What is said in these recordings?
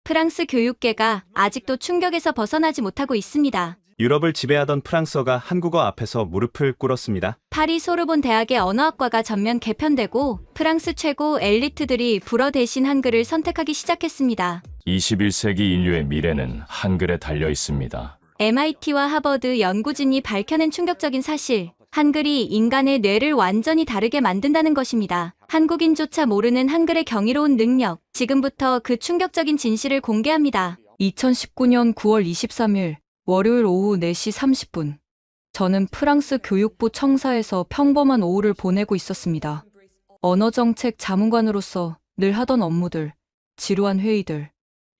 프랑스 교육계가 아직도 충격에서 벗어나지 못하고 있습니다. 유럽을 지배하던 프랑스어가 한국어 앞에서 무릎을 꿇었습니다. 파리 소르본 대학의 언어학과가 전면 개편되고 프랑스 최고 엘리트들이 불어 대신 한글을 선택하기 시작했습니다. 21세기 인류의 미래는 한글에 달려 있습니다. MIT와 하버드 연구진이 밝혀낸 충격적인 사실. 한글이 인간의 뇌를 완전히 다르게 만든다는 것입니다. 한국인조차 모르는 한글의 경이로운 능력. 지금부터 그 충격적인 진실을 공개합니다. 2019년 9월 23일 월요일 오후 4시 30분. 저는 프랑스 교육부 청사에서 평범한 오후를 보내고 있었습니다. 언어정책 자문관으로서 늘 하던 업무들, 지루한 회의들.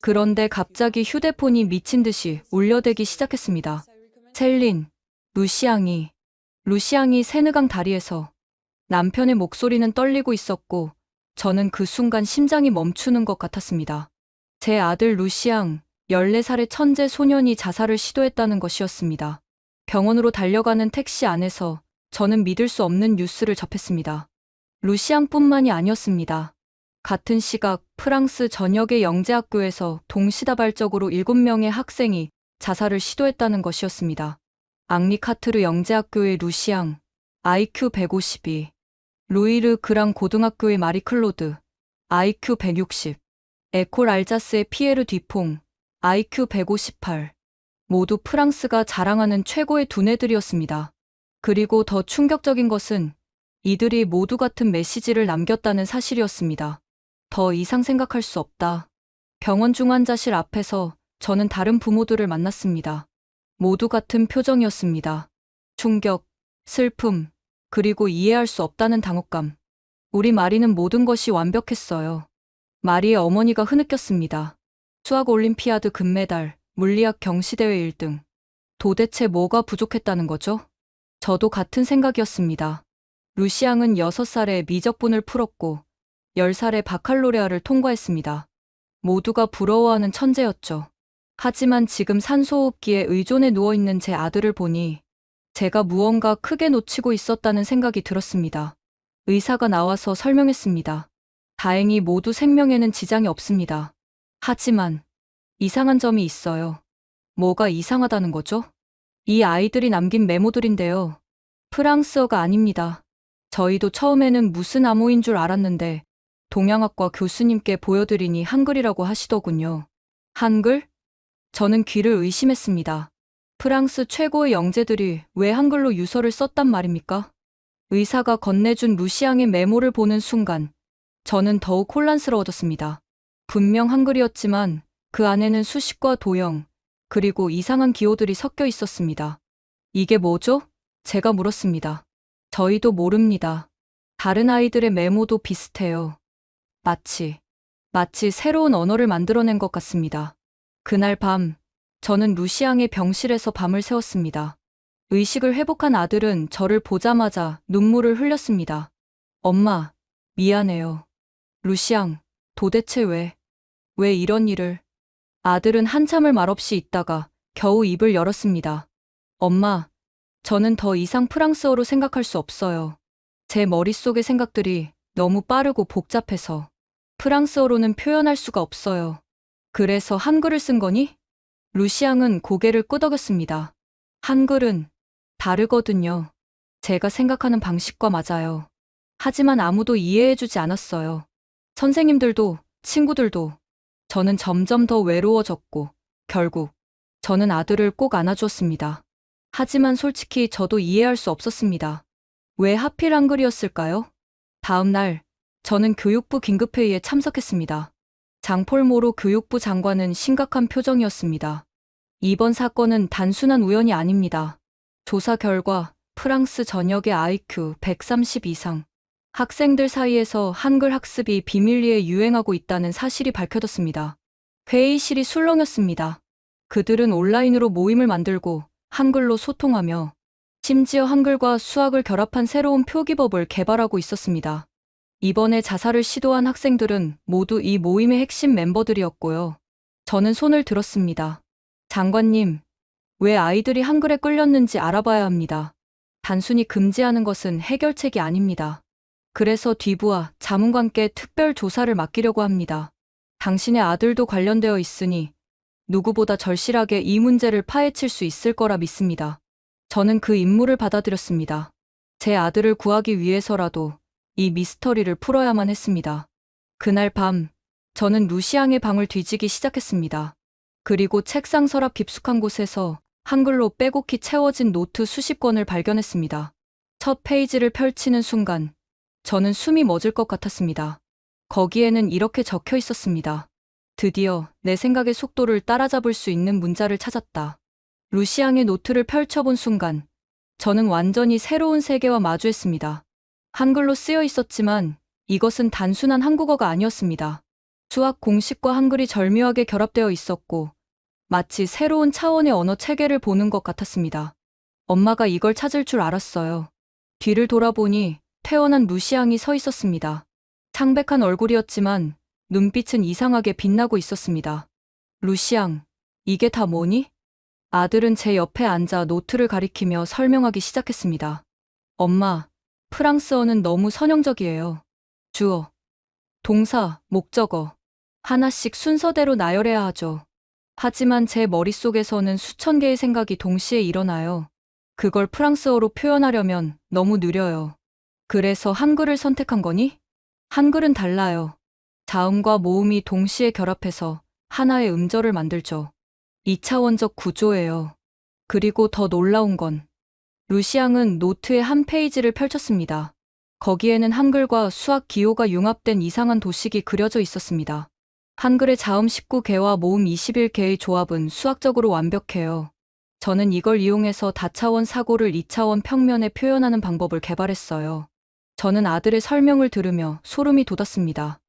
그런데 갑자기 휴대폰이 미친 듯이 울려대기 시작했습니다. 셀린, 루시앙이 세느강 다리에서. 남편의 목소리는 떨리고 있었고 저는 그 순간 심장이 멈추는 것 같았습니다. 제 아들 루시앙, 14살의 천재 소년이 자살을 시도했다는 것이었습니다. 병원으로 달려가는 택시 안에서 저는 믿을 수 없는 뉴스를 접했습니다. 루시앙뿐만이 아니었습니다. 같은 시각 프랑스 전역의 영재학교에서 동시다발적으로 7명의 학생이 자살을 시도했다는 것이었습니다. 앙리 카트르 영재학교의 루시앙, IQ 152, 루이르 그랑 고등학교의 마리 클로드, IQ 160, 에콜 알자스의 피에르 뒤퐁, IQ 158. 모두 프랑스가 자랑하는 최고의 두뇌들이었습니다. 그리고 더 충격적인 것은 이들이 모두 같은 메시지를 남겼다는 사실이었습니다. 더 이상 생각할 수 없다. 병원 중환자실 앞에서 저는 다른 부모들을 만났습니다. 모두 같은 표정이었습니다. 충격, 슬픔, 그리고 이해할 수 없다는 당혹감. 우리 마리는 모든 것이 완벽했어요. 마리의 어머니가 흐느꼈습니다. 수학 올림피아드 금메달, 물리학 경시대회 1등. 도대체 뭐가 부족했다는 거죠? 저도 같은 생각이었습니다. 루시앙은 6살에 미적분을 풀었고 10살에 바칼로레아를 통과했습니다. 모두가 부러워하는 천재였죠. 하지만 지금 산소호흡기에 의존해 누워있는 제 아들을 보니 제가 무언가 크게 놓치고 있었다는 생각이 들었습니다. 의사가 나와서 설명했습니다. 다행히 모두 생명에는 지장이 없습니다. 하지만 이상한 점이 있어요. 뭐가 이상하다는 거죠? 이 아이들이 남긴 메모들인데요. 프랑스어가 아닙니다. 저희도 처음에는 무슨 암호인 줄 알았는데 동양학과 교수님께 보여드리니 한글이라고 하시더군요. 한글? 저는 귀를 의심했습니다. 프랑스 최고의 영재들이 왜 한글로 유서를 썼단 말입니까? 의사가 건네준 루시앙의 메모를 보는 순간 저는 더욱 혼란스러워졌습니다. 분명 한글이었지만 그 안에는 수식과 도형, 그리고 이상한 기호들이 섞여 있었습니다. 이게 뭐죠? 제가 물었습니다. 저희도 모릅니다. 다른 아이들의 메모도 비슷해요. 마치 새로운 언어를 만들어낸 것 같습니다. 그날 밤, 저는 루시앙의 병실에서 밤을 새웠습니다. 의식을 회복한 아들은 저를 보자마자 눈물을 흘렸습니다. 엄마, 미안해요. 루시앙, 도대체 왜 이런 일을? 아들은 한참을 말없이 있다가 겨우 입을 열었습니다. 엄마, 저는 더 이상 프랑스어로 생각할 수 없어요. 제 머릿속의 생각들이 너무 빠르고 복잡해서 프랑스어로는 표현할 수가 없어요. 그래서 한글을 쓴 거니? 루시앙은 고개를 끄덕였습니다. 한글은 다르거든요. 제가 생각하는 방식과 맞아요. 하지만 아무도 이해해주지 않았어요. 선생님들도, 친구들도. 저는 점점 더 외로워졌고, 결국 저는 아들을 꼭 안아주었습니다. 하지만 솔직히 저도 이해할 수 없었습니다. 왜 하필 한글이었을까요? 다음 날, 저는 교육부 긴급회의에 참석했습니다. 장폴모로 교육부 장관은 심각한 표정이었습니다. 이번 사건은 단순한 우연이 아닙니다. 조사 결과 프랑스 전역의 IQ 130 이상 학생들 사이에서 한글 학습이 비밀리에 유행하고 있다는 사실이 밝혀졌습니다. 회의실이 술렁였습니다. 그들은 온라인으로 모임을 만들고 한글로 소통하며 심지어 한글과 수학을 결합한 새로운 표기법을 개발하고 있었습니다. 이번에 자살을 시도한 학생들은 모두 이 모임의 핵심 멤버들이었고요. 저는 손을 들었습니다. 장관님, 왜 아이들이 한글에 끌렸는지 알아봐야 합니다. 단순히 금지하는 것은 해결책이 아닙니다. 그래서 뒤부와 자문관께 특별 조사를 맡기려고 합니다. 당신의 아들도 관련되어 있으니 누구보다 절실하게 이 문제를 파헤칠 수 있을 거라 믿습니다. 저는 그 임무를 받아들였습니다. 제 아들을 구하기 위해서라도 이 미스터리를 풀어야만 했습니다. 그날 밤, 저는 루시앙의 방을 뒤지기 시작했습니다. 그리고 책상 서랍 깊숙한 곳에서 한글로 빼곡히 채워진 노트 수십 권을 발견했습니다. 첫 페이지를 펼치는 순간, 저는 숨이 멎을 것 같았습니다. 거기에는 이렇게 적혀 있었습니다. 드디어 내 생각의 속도를 따라잡을 수 있는 문자를 찾았다. 루시앙의 노트를 펼쳐본 순간, 저는 완전히 새로운 세계와 마주했습니다. 한글로 쓰여 있었지만 이것은 단순한 한국어가 아니었습니다. 수학 공식과 한글이 절묘하게 결합되어 있었고, 마치 새로운 차원의 언어 체계를 보는 것 같았습니다. 엄마가 이걸 찾을 줄 알았어요. 뒤를 돌아보니 퇴원한 루시앙이 서 있었습니다. 창백한 얼굴이었지만 눈빛은 이상하게 빛나고 있었습니다. 루시앙, 이게 다 뭐니? 아들은 제 옆에 앉아 노트를 가리키며 설명하기 시작했습니다. 엄마, 프랑스어는 너무 선형적이에요. 주어, 동사, 목적어. 하나씩 순서대로 나열해야 하죠. 하지만 제 머릿속에서는 수천 개의 생각이 동시에 일어나요. 그걸 프랑스어로 표현하려면 너무 느려요. 그래서 한글을 선택한 거니? 한글은 달라요. 자음과 모음이 동시에 결합해서 하나의 음절을 만들죠. 2차원적 구조예요. 그리고 더 놀라운 건 루시앙은 노트의 한 페이지를 펼쳤습니다. 거기에는 한글과 수학 기호가 융합된 이상한 도식이 그려져 있었습니다. 한글의 자음 19개와 모음 21개의 조합은 수학적으로 완벽해요. 저는 이걸 이용해서 다차원 사고를 2차원 평면에 표현하는 방법을 개발했어요. 저는 아들의 설명을 들으며 소름이 돋았습니다.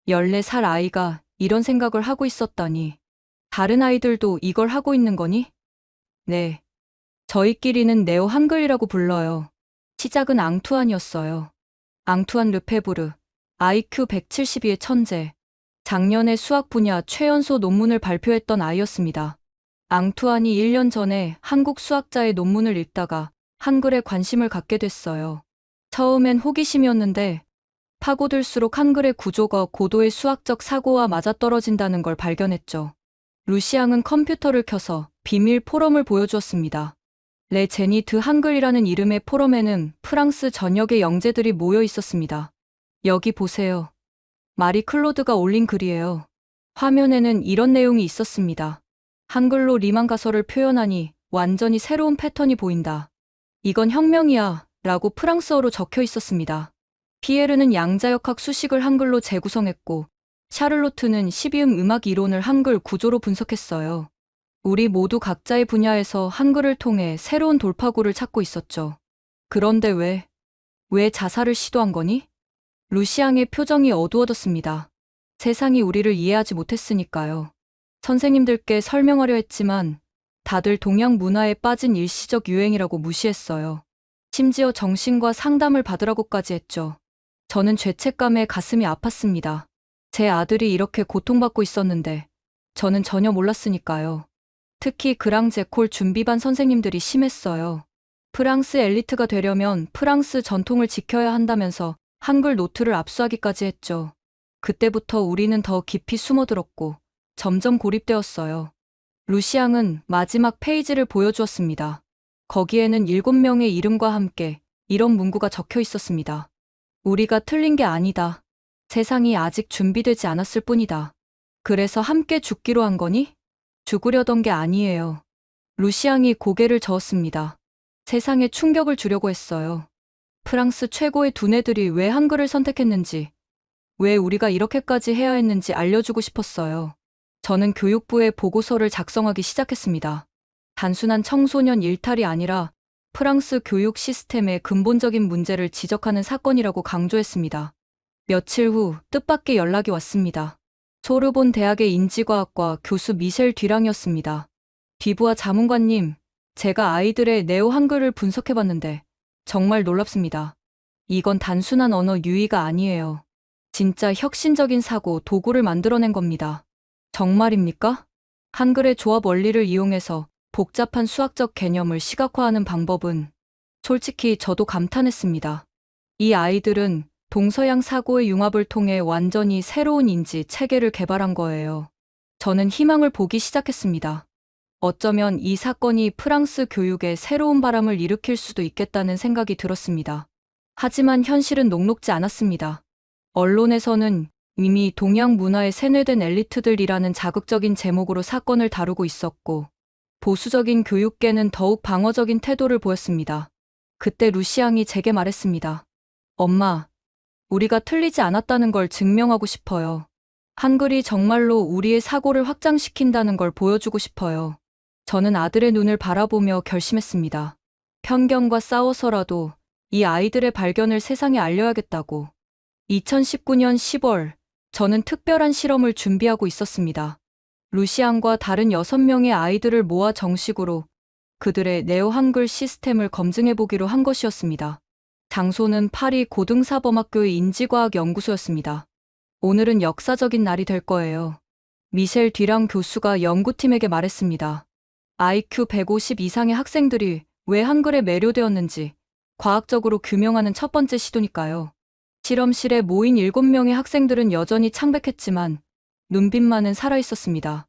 14살 아이가 이런 생각을 하고 있었다니. 다른 아이들도 이걸 하고 있는 거니? 네. 저희끼리는 네오 한글이라고 불러요. 시작은 앙투안이었어요. 앙투안 르페부르, IQ 172의 천재. 작년에 수학 분야 최연소 논문을 발표했던 아이였습니다. 앙투안이 1년 전에 한국 수학자의 논문을 읽다가 한글에 관심을 갖게 됐어요. 처음엔 호기심이었는데 파고들수록 한글의 구조가 고도의 수학적 사고와 맞아떨어진다는 걸 발견했죠. 루시앙은 컴퓨터를 켜서 비밀 포럼을 보여주었습니다. 레 제니드 한글이라는 이름의 포럼에는 프랑스 전역의 영재들이 모여 있었습니다. 여기 보세요. 마리 클로드가 올린 글이에요. 화면에는 이런 내용이 있었습니다. 한글로 리만 가설을 표현하니 완전히 새로운 패턴이 보인다. 이건 혁명이야 라고 프랑스어로 적혀 있었습니다. 피에르는 양자역학 수식을 한글로 재구성했고 샤를로트는 12음 음악 이론을 한글 구조로 분석했어요. 우리 모두 각자의 분야에서 한글을 통해 새로운 돌파구를 찾고 있었죠. 그런데 왜 자살을 시도한 거니? 루시앙의 표정이 어두워졌습니다. 세상이 우리를 이해하지 못했으니까요. 선생님들께 설명하려 했지만 다들 동양 문화에 빠진 일시적 유행이라고 무시했어요. 심지어 정신과 상담을 받으라고까지 했죠. 저는 죄책감에 가슴이 아팠습니다. 제 아들이 이렇게 고통받고 있었는데 저는 전혀 몰랐으니까요. 특히 그랑제콜 준비반 선생님들이 심했어요. 프랑스 엘리트가 되려면 프랑스 전통을 지켜야 한다면서 한글 노트를 압수하기까지 했죠. 그때부터 우리는 더 깊이 숨어들었고 점점 고립되었어요. 루시앙은 마지막 페이지를 보여주었습니다. 거기에는 7명의 이름과 함께 이런 문구가 적혀 있었습니다. 우리가 틀린 게 아니다. 세상이 아직 준비되지 않았을 뿐이다. 그래서 함께 죽기로 한 거니? 죽으려던 게 아니에요. 루시앙이 고개를 저었습니다. 세상에 충격을 주려고 했어요. 프랑스 최고의 두뇌들이 왜 한글을 선택했는지, 왜 우리가 이렇게까지 해야 했는지 알려주고 싶었어요. 저는 교육부에 보고서를 작성하기 시작했습니다. 단순한 청소년 일탈이 아니라 프랑스 교육 시스템의 근본적인 문제를 지적하는 사건이라고 강조했습니다. 며칠 후 뜻밖의 연락이 왔습니다. 소르본 대학의 인지과학과 교수 미셸 뒤랑이었습니다. 뒤부하 자문관님, 제가 아이들의 네오 한글을 분석해봤는데 정말 놀랍습니다. 이건 단순한 언어 유희가 아니에요. 진짜 혁신적인 사고, 도구를 만들어낸 겁니다. 정말입니까? 한글의 조합 원리를 이용해서 복잡한 수학적 개념을 시각화하는 방법은 솔직히 저도 감탄했습니다. 이 아이들은 동서양 사고의 융합을 통해 완전히 새로운 인지 체계를 개발한 거예요. 저는 희망을 보기 시작했습니다. 어쩌면 이 사건이 프랑스 교육에 새로운 바람을 일으킬 수도 있겠다는 생각이 들었습니다. 하지만 현실은 녹록지 않았습니다. 언론에서는 이미 동양 문화에 세뇌된 엘리트들이라는 자극적인 제목으로 사건을 다루고 있었고, 보수적인 교육계는 더욱 방어적인 태도를 보였습니다. 그때 루시앙이 제게 말했습니다. 엄마, 우리가 틀리지 않았다는 걸 증명하고 싶어요. 한글이 정말로 우리의 사고를 확장시킨다는 걸 보여주고 싶어요. 저는 아들의 눈을 바라보며 결심했습니다. 편견과 싸워서라도 이 아이들의 발견을 세상에 알려야겠다고. 2019년 10월, 저는 특별한 실험을 준비하고 있었습니다. 루시안과 다른 6명의 아이들을 모아 정식으로 그들의 네오 한글 시스템을 검증해보기로 한 것이었습니다. 장소는 파리 고등사범학교의 인지과학 연구소였습니다. 오늘은 역사적인 날이 될 거예요. 미셸 뒤랑 교수가 연구팀에게 말했습니다. IQ 150 이상의 학생들이 왜 한글에 매료되었는지 과학적으로 규명하는 첫 번째 시도니까요. 실험실에 모인 7명의 학생들은 여전히 창백했지만 눈빛만은 살아있었습니다.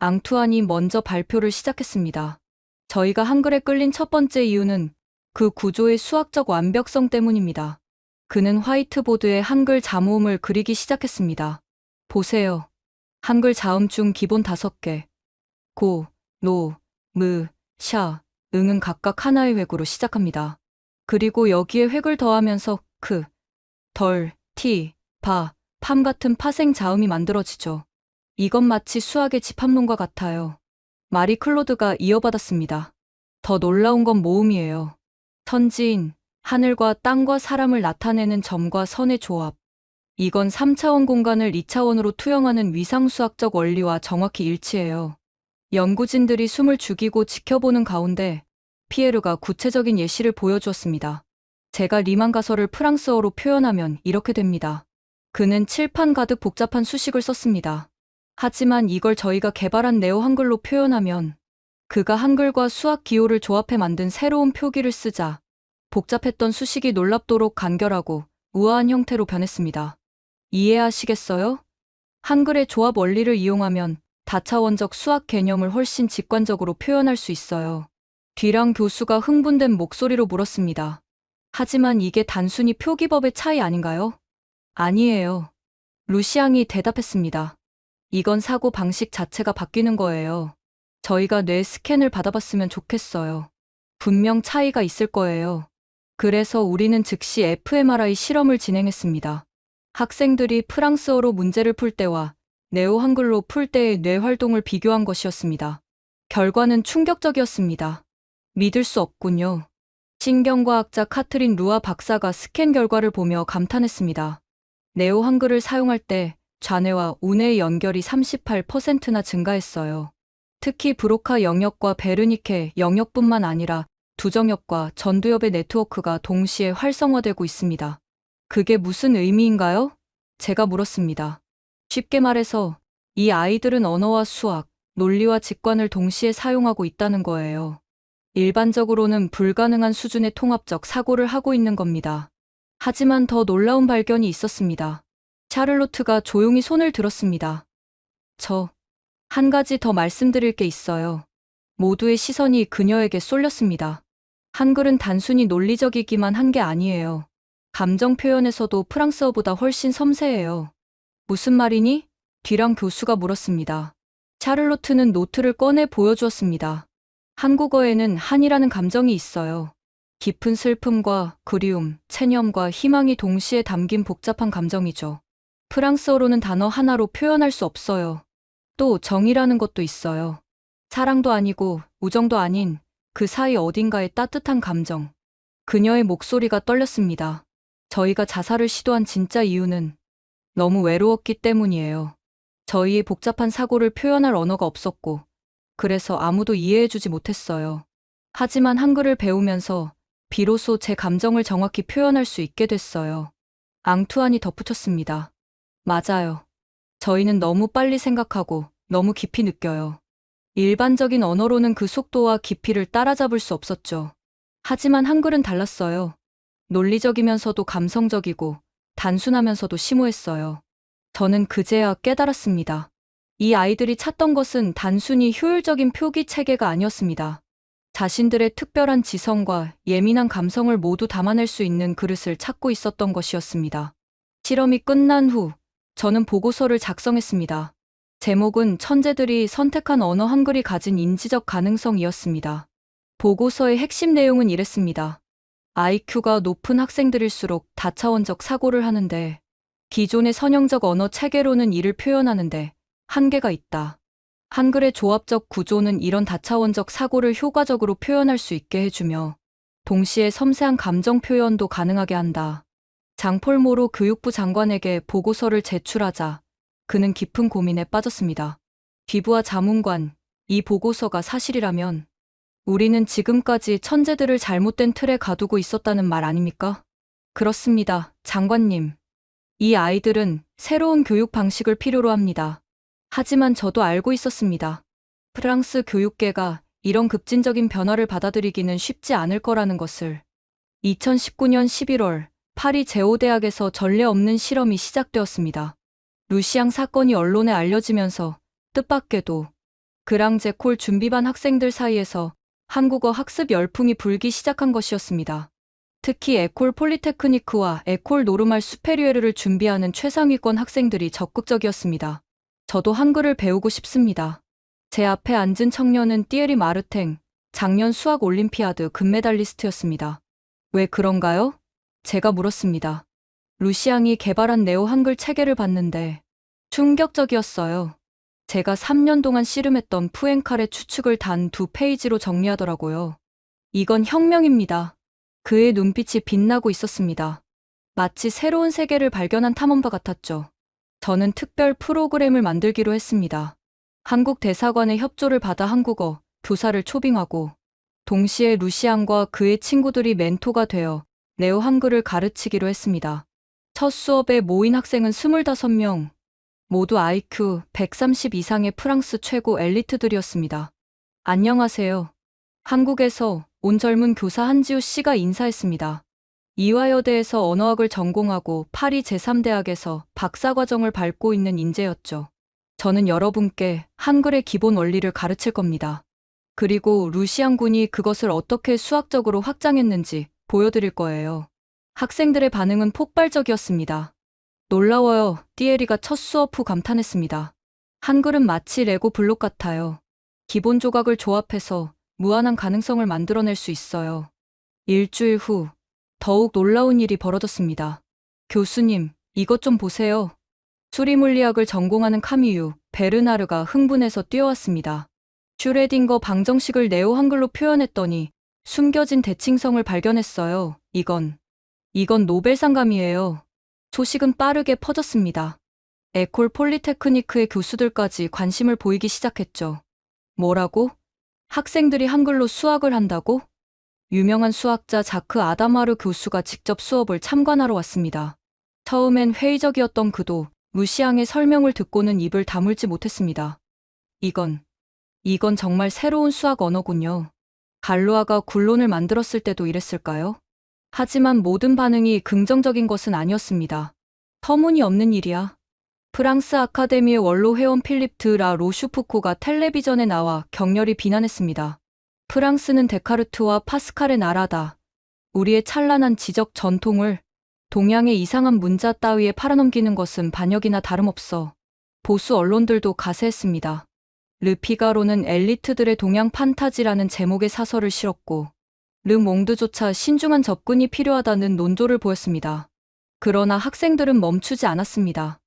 앙투안이 먼저 발표를 시작했습니다. 저희가 한글에 끌린 첫 번째 이유는 그 구조의 수학적 완벽성 때문입니다. 그는 화이트보드에 한글 자모음을 그리기 시작했습니다. 보세요. 한글 자음 중 기본 5개. 고, 노, 무, 샤, 응은 각각 하나의 획으로 시작합니다. 그리고 여기에 획을 더하면서 크, 덜, 티, 바, 팜 같은 파생 자음이 만들어지죠. 이건 마치 수학의 집합론과 같아요. 마리 클로드가 이어받았습니다. 더 놀라운 건 모음이에요. 천지인, 하늘과 땅과 사람을 나타내는 점과 선의 조합. 이건 3차원 공간을 2차원으로 투영하는 위상수학적 원리와 정확히 일치해요. 연구진들이 숨을 죽이고 지켜보는 가운데 피에르가 구체적인 예시를 보여주었습니다. 제가 리만 가설을 프랑스어로 표현하면 이렇게 됩니다. 그는 칠판 가득 복잡한 수식을 썼습니다. 하지만 이걸 저희가 개발한 네오 한글로 표현하면 그가 한글과 수학 기호를 조합해 만든 새로운 표기를 쓰자 복잡했던 수식이 놀랍도록 간결하고 우아한 형태로 변했습니다. 이해하시겠어요? 한글의 조합 원리를 이용하면 다차원적 수학 개념을 훨씬 직관적으로 표현할 수 있어요. 뒤랑 교수가 흥분된 목소리로 물었습니다. 하지만 이게 단순히 표기법의 차이 아닌가요? 아니에요. 루시앙이 대답했습니다. 이건 사고 방식 자체가 바뀌는 거예요. 저희가 뇌 스캔을 받아봤으면 좋겠어요. 분명 차이가 있을 거예요. 그래서 우리는 즉시 fMRI 실험을 진행했습니다. 학생들이 프랑스어로 문제를 풀 때와 네오 한글로 풀 때의 뇌 활동을 비교한 것이었습니다. 결과는 충격적이었습니다. 믿을 수 없군요. 신경과학자 카트린 루아 박사가 스캔 결과를 보며 감탄했습니다. 네오 한글을 사용할 때 좌뇌와 우뇌의 연결이 38%나 증가했어요. 특히 브로카 영역과 베르니케 영역뿐만 아니라 두정엽과 전두엽의 네트워크가 동시에 활성화되고 있습니다. 그게 무슨 의미인가요? 제가 물었습니다. 쉽게 말해서 이 아이들은 언어와 수학, 논리와 직관을 동시에 사용하고 있다는 거예요. 일반적으로는 불가능한 수준의 통합적 사고를 하고 있는 겁니다. 하지만 더 놀라운 발견이 있었습니다. 샤를로트가 조용히 손을 들었습니다. 한 가지 더 말씀드릴 게 있어요. 모두의 시선이 그녀에게 쏠렸습니다. 한글은 단순히 논리적이기만 한 게 아니에요. 감정 표현에서도 프랑스어보다 훨씬 섬세해요. 무슨 말이니? 뒤랑 교수가 물었습니다. 샤를로트는 노트를 꺼내 보여주었습니다. 한국어에는 한이라는 감정이 있어요. 깊은 슬픔과 그리움, 체념과 희망이 동시에 담긴 복잡한 감정이죠. 프랑스어로는 단어 하나로 표현할 수 없어요. 또 정이라는 것도 있어요. 사랑도 아니고 우정도 아닌 그 사이 어딘가의 따뜻한 감정. 그녀의 목소리가 떨렸습니다. 저희가 자살을 시도한 진짜 이유는 너무 외로웠기 때문이에요. 저희의 복잡한 사고를 표현할 언어가 없었고, 그래서 아무도 이해해주지 못했어요. 하지만 한글을 배우면서 비로소 제 감정을 정확히 표현할 수 있게 됐어요. 앙투안이 덧붙였습니다. 맞아요. 저희는 너무 빨리 생각하고 너무 깊이 느껴요. 일반적인 언어로는 그 속도와 깊이를 따라잡을 수 없었죠. 하지만 한글은 달랐어요. 논리적이면서도 감성적이고 단순하면서도 심오했어요. 저는 그제야 깨달았습니다. 이 아이들이 찾던 것은 단순히 효율적인 표기 체계가 아니었습니다. 자신들의 특별한 지성과 예민한 감성을 모두 담아낼 수 있는 그릇을 찾고 있었던 것이었습니다. 실험이 끝난 후 저는 보고서를 작성했습니다. 제목은 천재들이 선택한 언어 한글이 가진 인지적 가능성이었습니다. 보고서의 핵심 내용은 이랬습니다. IQ가 높은 학생들일수록 다차원적 사고를 하는데 기존의 선형적 언어 체계로는 이를 표현하는데 한계가 있다. 한글의 조합적 구조는 이런 다차원적 사고를 효과적으로 표현할 수 있게 해주며 동시에 섬세한 감정 표현도 가능하게 한다. 장폴모로 교육부 장관에게 보고서를 제출하자 그는 깊은 고민에 빠졌습니다. 귀부와 자문관, 이 보고서가 사실이라면 우리는 지금까지 천재들을 잘못된 틀에 가두고 있었다는 말 아닙니까? 그렇습니다, 장관님. 이 아이들은 새로운 교육 방식을 필요로 합니다. 하지만 저도 알고 있었습니다. 프랑스 교육계가 이런 급진적인 변화를 받아들이기는 쉽지 않을 거라는 것을. 2019년 11월 파리 제오대학에서 전례 없는 실험이 시작되었습니다. 루시앙 사건이 언론에 알려지면서 뜻밖에도 그랑제콜 준비반 학생들 사이에서 한국어 학습 열풍이 불기 시작한 것이었습니다. 특히 에콜 폴리테크니크와 에콜 노르말 수페리에르를 준비하는 최상위권 학생들이 적극적이었습니다. 저도 한글을 배우고 싶습니다. 제 앞에 앉은 청년은 띠에리 마르탱, 작년 수학 올림피아드 금메달리스트였습니다. 왜 그런가요? 제가 물었습니다. 루시앙이 개발한 네오 한글 체계를 봤는데 충격적이었어요. 제가 3년 동안 씨름했던 푸엔칼의 추측을 단 2페이지로 정리하더라고요. 이건 혁명입니다. 그의 눈빛이 빛나고 있었습니다. 마치 새로운 세계를 발견한 탐험가 같았죠. 저는 특별 프로그램을 만들기로 했습니다. 한국 대사관의 협조를 받아 한국어 교사를 초빙하고 동시에 루시앙과 그의 친구들이 멘토가 되어 네오 한글을 가르치기로 했습니다. 첫 수업에 모인 학생은 25명, 모두 IQ 130 이상의 프랑스 최고 엘리트들이었습니다. 안녕하세요. 한국에서 온 젊은 교사 한지우 씨가 인사했습니다. 이화여대에서 언어학을 전공하고 파리 제3대학에서 박사과정을 밟고 있는 인재였죠. 저는 여러분께 한글의 기본 원리를 가르칠 겁니다. 그리고 루시앙 군이 그것을 어떻게 수학적으로 확장했는지 보여드릴 거예요. 학생들의 반응은 폭발적이었습니다. 놀라워요. 띠에리가 첫 수업 후 감탄했습니다. 한글은 마치 레고 블록 같아요. 기본 조각을 조합해서 무한한 가능성을 만들어낼 수 있어요. 일주일 후 더욱 놀라운 일이 벌어졌습니다. 교수님, 이것 좀 보세요. 수리물리학을 전공하는 카미유, 베르나르가 흥분해서 뛰어왔습니다. 슈레딩거 방정식을 네오 한글로 표현했더니 숨겨진 대칭성을 발견했어요. 이건 노벨상감이에요. 소식은 빠르게 퍼졌습니다. 에콜 폴리테크니크의 교수들까지 관심을 보이기 시작했죠. 뭐라고? 학생들이 한글로 수학을 한다고? 유명한 수학자 자크 아다마르 교수가 직접 수업을 참관하러 왔습니다. 처음엔 회의적이었던 그도 루시앙의 설명을 듣고는 입을 다물지 못했습니다. 이건 정말 새로운 수학 언어군요. 갈루아가 굴론을 만들었을 때도 이랬을까요? 하지만 모든 반응이 긍정적인 것은 아니었습니다. 터무니없는 일이야. 프랑스 아카데미의 원로 회원 필립 드 라 로슈푸코가 텔레비전에 나와 격렬히 비난했습니다. 프랑스는 데카르트와 파스칼의 나라다. 우리의 찬란한 지적 전통을 동양의 이상한 문자 따위에 팔아넘기는 것은 반역이나 다름없어. 보수 언론들도 가세했습니다. 르피가로는 엘리트들의 동양 판타지라는 제목의 사설을 실었고 르몽드조차 신중한 접근이 필요하다는 논조를 보였습니다. 그러나 학생들은 멈추지 않았습니다.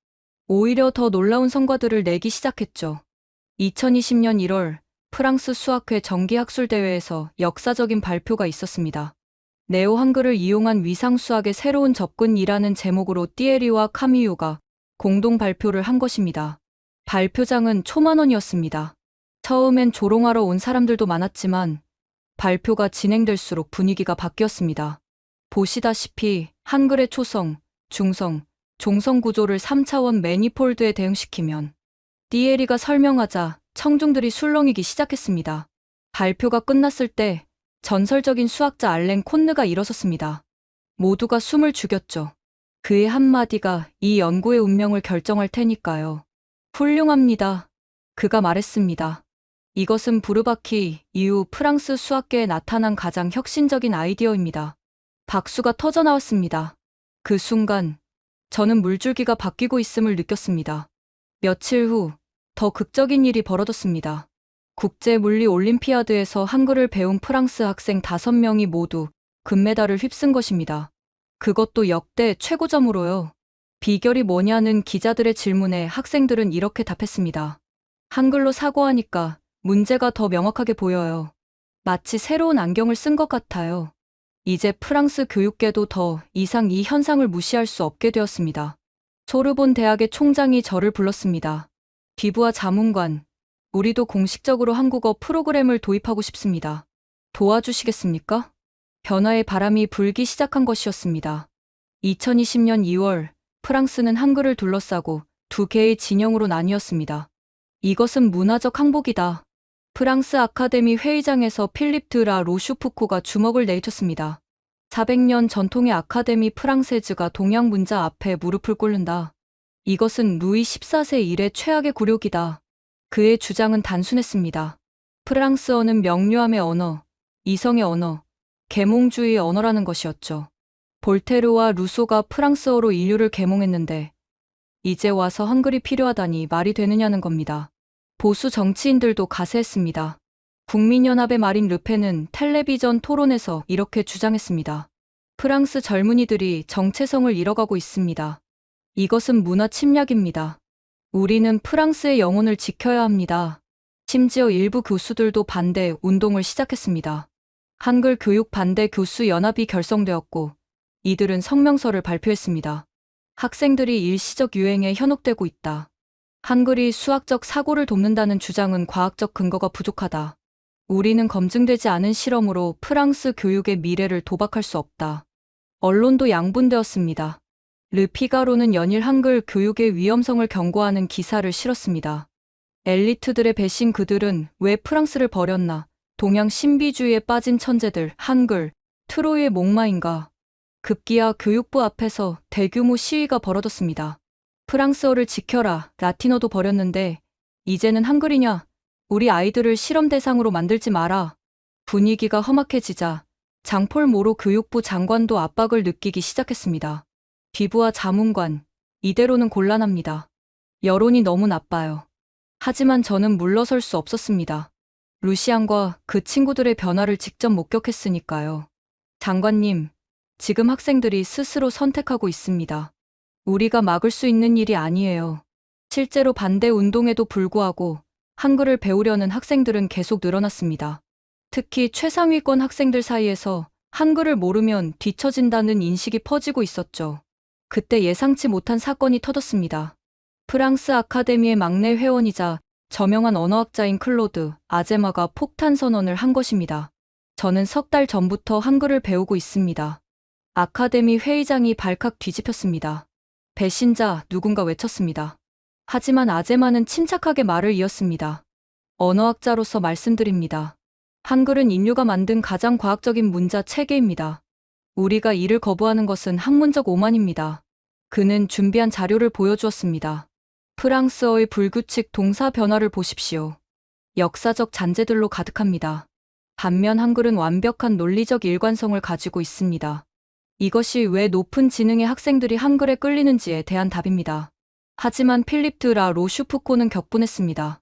오히려 더 놀라운 성과들을 내기 시작했죠. 2020년 1월 프랑스 수학회 정기학술대회에서 역사적인 발표가 있었습니다. 네오 한글을 이용한 위상수학의 새로운 접근이라는 제목으로 띠에리와 카미유가 공동 발표를 한 것입니다. 발표장은 초만원이었습니다. 처음엔 조롱하러 온 사람들도 많았지만 발표가 진행될수록 분위기가 바뀌었습니다. 보시다시피 한글의 초성, 중성, 종성 구조를 3차원 매니폴드에 대응시키면 띠에리가 설명하자 청중들이 술렁이기 시작했습니다. 발표가 끝났을 때 전설적인 수학자 알랭 콘느가 일어섰습니다. 모두가 숨을 죽였죠. 그의 한마디가 이 연구의 운명을 결정할 테니까요. 훌륭합니다. 그가 말했습니다. 이것은 부르바키 이후 프랑스 수학계에 나타난 가장 혁신적인 아이디어입니다. 박수가 터져 나왔습니다. 그 순간 저는 물줄기가 바뀌고 있음을 느꼈습니다. 며칠 후 더 극적인 일이 벌어졌습니다. 국제 물리 올림피아드에서 한글을 배운 프랑스 학생 5명이 모두 금메달을 휩쓴 것입니다. 그것도 역대 최고점으로요. 비결이 뭐냐는 기자들의 질문에 학생들은 이렇게 답했습니다. 한글로 사고하니까 문제가 더 명확하게 보여요. 마치 새로운 안경을 쓴 것 같아요. 이제 프랑스 교육계도 더 이상 이 현상을 무시할 수 없게 되었습니다. 소르본 대학의 총장이 저를 불렀습니다. 비부와 자문관, 우리도 공식적으로 한국어 프로그램을 도입하고 싶습니다. 도와주시겠습니까? 변화의 바람이 불기 시작한 것이었습니다. 2020년 2월, 프랑스는 한글을 둘러싸고 두 개의 진영으로 나뉘었습니다. 이것은 문화적 항복이다. 프랑스 아카데미 회의장에서 필립 드라 로슈푸코가 주먹을 내리쳤습니다. 400년 전통의 아카데미 프랑세즈가 동양 문자 앞에 무릎을 꿇는다. 이것은 루이 14세 이래 최악의 굴욕이다. 그의 주장은 단순했습니다. 프랑스어는 명료함의 언어, 이성의 언어, 계몽주의의 언어라는 것이었죠. 볼테르와 루소가 프랑스어로 인류를 계몽했는데 이제 와서 한글이 필요하다니 말이 되느냐는 겁니다. 보수 정치인들도 가세했습니다. 국민연합의 마린 르펜은 텔레비전 토론에서 이렇게 주장했습니다. 프랑스 젊은이들이 정체성을 잃어가고 있습니다. 이것은 문화 침략입니다. 우리는 프랑스의 영혼을 지켜야 합니다. 심지어 일부 교수들도 반대 운동을 시작했습니다. 한글 교육 반대 교수 연합이 결성되었고 이들은 성명서를 발표했습니다. 학생들이 일시적 유행에 현혹되고 있다. 한글이 수학적 사고를 돕는다는 주장은 과학적 근거가 부족하다. 우리는 검증되지 않은 실험으로 프랑스 교육의 미래를 도박할 수 없다. 언론도 양분되었습니다. 르피가로는 연일 한글 교육의 위험성을 경고하는 기사를 실었습니다. 엘리트들의 배신, 그들은 왜 프랑스를 버렸나? 동양 신비주의에 빠진 천재들, 한글, 트로이의 목마인가? 급기야 교육부 앞에서 대규모 시위가 벌어졌습니다. 프랑스어를 지켜라, 라틴어도 버렸는데 이제는 한글이냐? 우리 아이들을 실험 대상으로 만들지 마라. 분위기가 험악해지자 장폴 모로 교육부 장관도 압박을 느끼기 시작했습니다. 비부와 자문관, 이대로는 곤란합니다. 여론이 너무 나빠요. 하지만 저는 물러설 수 없었습니다. 루시안과 그 친구들의 변화를 직접 목격했으니까요. 장관님, 지금 학생들이 스스로 선택하고 있습니다. 우리가 막을 수 있는 일이 아니에요. 실제로 반대 운동에도 불구하고 한글을 배우려는 학생들은 계속 늘어났습니다. 특히 최상위권 학생들 사이에서 한글을 모르면 뒤처진다는 인식이 퍼지고 있었죠. 그때 예상치 못한 사건이 터졌습니다. 프랑스 아카데미의 막내 회원이자 저명한 언어학자인 클로드 아제마가 폭탄 선언을 한 것입니다. 저는 석 달 전부터 한글을 배우고 있습니다. 아카데미 회의장이 발칵 뒤집혔습니다. 배신자, 누군가 외쳤습니다. 하지만 아제마는 침착하게 말을 이었습니다. 언어학자로서 말씀드립니다. 한글은 인류가 만든 가장 과학적인 문자 체계입니다. 우리가 이를 거부하는 것은 학문적 오만입니다. 그는 준비한 자료를 보여주었습니다. 프랑스어의 불규칙 동사 변화를 보십시오. 역사적 잔재들로 가득합니다. 반면 한글은 완벽한 논리적 일관성을 가지고 있습니다. 이것이 왜 높은 지능의 학생들이 한글에 끌리는지에 대한 답입니다. 하지만 필립 드라 로슈푸코는 격분했습니다.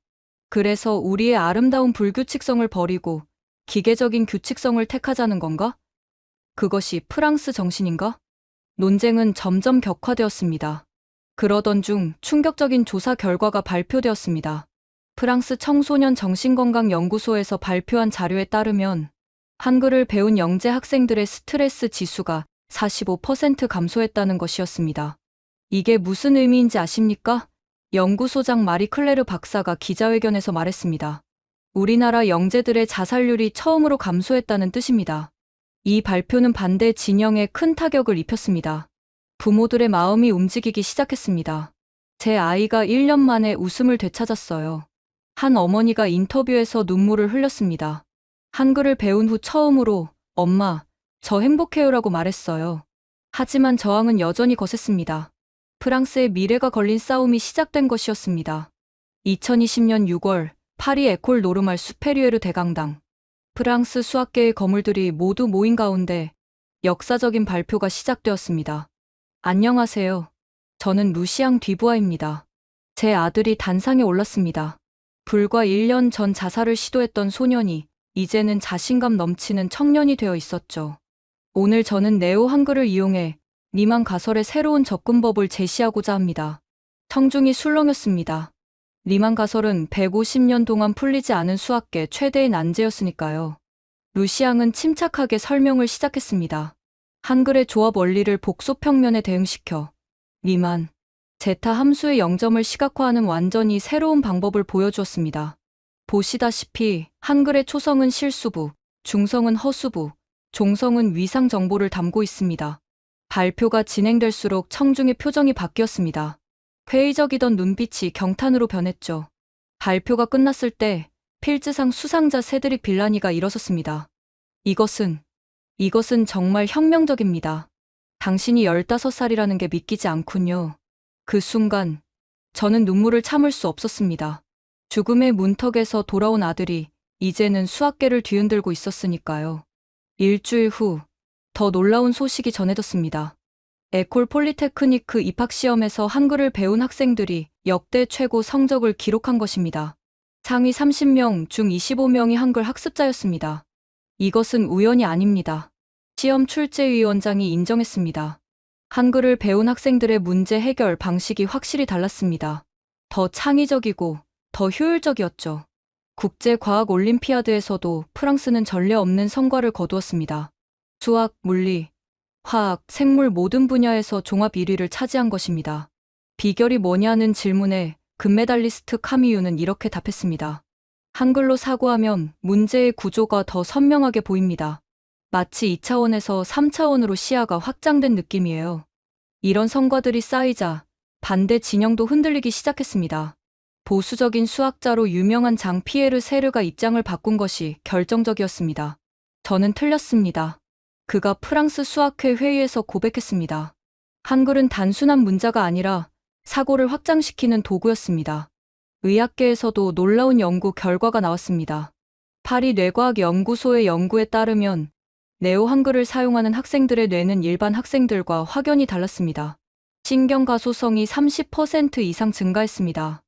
그래서 우리의 아름다운 불규칙성을 버리고 기계적인 규칙성을 택하자는 건가? 그것이 프랑스 정신인가? 논쟁은 점점 격화되었습니다. 그러던 중 충격적인 조사 결과가 발표되었습니다. 프랑스 청소년 정신건강연구소에서 발표한 자료에 따르면 한글을 배운 영재 학생들의 스트레스 지수가 45% 감소했다는 것이었습니다. 이게 무슨 의미인지 아십니까? 연구소장 마리 클레르 박사가 기자회견에서 말했습니다. 우리나라 영재들의 자살률이 처음으로 감소했다는 뜻입니다. 이 발표는 반대 진영에 큰 타격을 입혔습니다. 부모들의 마음이 움직이기 시작했습니다. 제 아이가 1년 만에 웃음을 되찾았어요. 한 어머니가 인터뷰에서 눈물을 흘렸습니다. 한글을 배운 후 처음으로 엄마, 저 행복해요라고 말했어요. 하지만 저항은 여전히 거셌습니다. 프랑스의 미래가 걸린 싸움이 시작된 것이었습니다. 2020년 6월 파리 에콜 노르말 수페리에르 대강당. 프랑스 수학계의 거물들이 모두 모인 가운데 역사적인 발표가 시작되었습니다. 안녕하세요. 저는 루시앙 뒤부아입니다. 제 아들이 단상에 올랐습니다. 불과 1년 전 자살을 시도했던 소년이 이제는 자신감 넘치는 청년이 되어 있었죠. 오늘 저는 네오 한글을 이용해 리만 가설의 새로운 접근법을 제시하고자 합니다. 청중이 술렁였습니다. 리만 가설은 150년 동안 풀리지 않은 수학계 최대의 난제였으니까요. 루시앙은 침착하게 설명을 시작했습니다. 한글의 조합 원리를 복소 평면에 대응시켜 리만, 제타 함수의 영점을 시각화하는 완전히 새로운 방법을 보여주었습니다. 보시다시피 한글의 초성은 실수부, 중성은 허수부, 종성은 위상 정보를 담고 있습니다. 발표가 진행될수록 청중의 표정이 바뀌었습니다. 회의적이던 눈빛이 경탄으로 변했죠. 발표가 끝났을 때 필즈상 수상자 세드릭 빌라니가 일어섰습니다. 이것은 정말 혁명적입니다. 당신이 15살이라는 게 믿기지 않군요. 그 순간 저는 눈물을 참을 수 없었습니다. 죽음의 문턱에서 돌아온 아들이 이제는 수학계를 뒤흔들고 있었으니까요. 일주일 후 더 놀라운 소식이 전해졌습니다. 에콜 폴리테크니크 입학시험에서 한글을 배운 학생들이 역대 최고 성적을 기록한 것입니다. 상위 30명 중 25명이 한글 학습자였습니다. 이것은 우연이 아닙니다. 시험 출제위원장이 인정했습니다. 한글을 배운 학생들의 문제 해결 방식이 확실히 달랐습니다. 더 창의적이고 더 효율적이었죠. 국제과학올림피아드에서도 프랑스는 전례 없는 성과를 거두었습니다. 수학, 물리, 화학, 생물 모든 분야에서 종합 1위를 차지한 것입니다. 비결이 뭐냐는 질문에 금메달리스트 카미유는 이렇게 답했습니다. 한글로 사고하면 문제의 구조가 더 선명하게 보입니다. 마치 2차원에서 3차원으로 시야가 확장된 느낌이에요. 이런 성과들이 쌓이자 반대 진영도 흔들리기 시작했습니다. 보수적인 수학자로 유명한 장 피에르 세르가 입장을 바꾼 것이 결정적이었습니다. 저는 틀렸습니다. 그가 프랑스 수학회 회의에서 고백했습니다. 한글은 단순한 문자가 아니라 사고를 확장시키는 도구였습니다. 의학계에서도 놀라운 연구 결과가 나왔습니다. 파리 뇌과학연구소의 연구에 따르면 네오 한글을 사용하는 학생들의 뇌는 일반 학생들과 확연히 달랐습니다. 신경 가소성이 30% 이상 증가했습니다.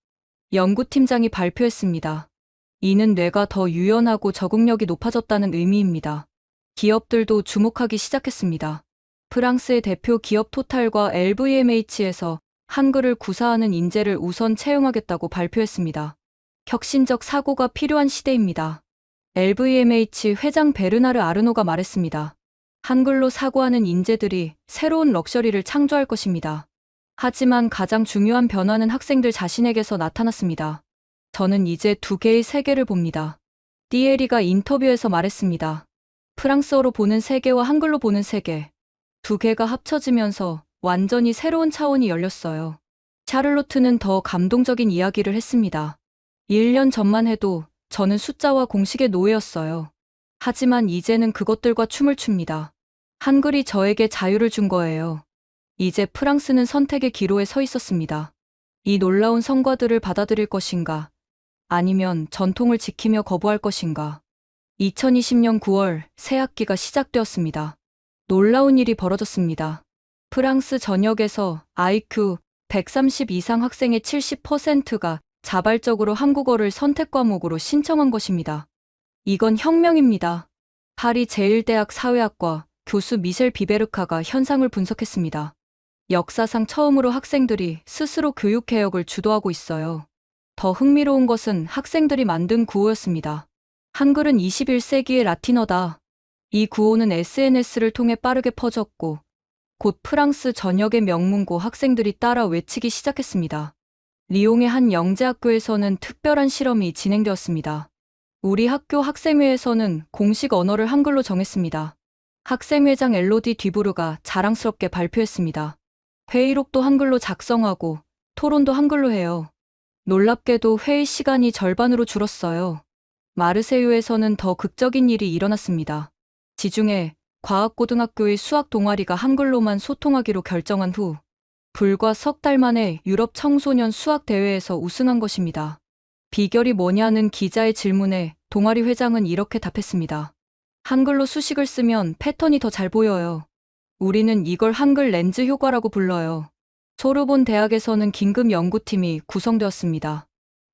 연구팀장이 발표했습니다. 이는 뇌가 더 유연하고 적응력이 높아졌다는 의미입니다. 기업들도 주목하기 시작했습니다. 프랑스의 대표 기업 토탈과 LVMH에서 한글을 구사하는 인재를 우선 채용하겠다고 발표했습니다. 혁신적 사고가 필요한 시대입니다. LVMH 회장 베르나르 아르노가 말했습니다. 한글로 사고하는 인재들이 새로운 럭셔리를 창조할 것입니다. 하지만 가장 중요한 변화는 학생들 자신에게서 나타났습니다. 저는 이제 두 개의 세계를 봅니다. 띠에리가 인터뷰에서 말했습니다. 프랑스어로 보는 세계와 한글로 보는 세계. 두 개가 합쳐지면서 완전히 새로운 차원이 열렸어요. 샤를로트는 더 감동적인 이야기를 했습니다. 1년 전만 해도 저는 숫자와 공식의 노예였어요. 하지만 이제는 그것들과 춤을 춥니다. 한글이 저에게 자유를 준 거예요. 이제 프랑스는 선택의 기로에 서 있었습니다. 이 놀라운 성과들을 받아들일 것인가? 아니면 전통을 지키며 거부할 것인가? 2020년 9월 새 학기가 시작되었습니다. 놀라운 일이 벌어졌습니다. 프랑스 전역에서 IQ 130 이상 학생의 70%가 자발적으로 한국어를 선택 과목으로 신청한 것입니다. 이건 혁명입니다. 파리 제1대학 사회학과 교수 미셸 비베르카가 현상을 분석했습니다. 역사상 처음으로 학생들이 스스로 교육개혁을 주도하고 있어요. 더 흥미로운 것은 학생들이 만든 구호였습니다. 한글은 21세기의 라틴어다. 이 구호는 SNS를 통해 빠르게 퍼졌고 곧 프랑스 전역의 명문고 학생들이 따라 외치기 시작했습니다. 리옹의 한 영재학교에서는 특별한 실험이 진행되었습니다. 우리 학교 학생회에서는 공식 언어를 한글로 정했습니다. 학생회장 엘로디 뒤부르가 자랑스럽게 발표했습니다. 회의록도 한글로 작성하고 토론도 한글로 해요. 놀랍게도 회의 시간이 절반으로 줄었어요. 마르세유에서는 더 극적인 일이 일어났습니다. 지중해 과학고등학교의 수학 동아리가 한글로만 소통하기로 결정한 후 불과 석 달 만에 유럽 청소년 수학 대회에서 우승한 것입니다. 비결이 뭐냐는 기자의 질문에 동아리 회장은 이렇게 답했습니다. 한글로 수식을 쓰면 패턴이 더 잘 보여요. 우리는 이걸 한글 렌즈 효과라고 불러요. 소르본 대학에서는 긴급 연구팀이 구성되었습니다.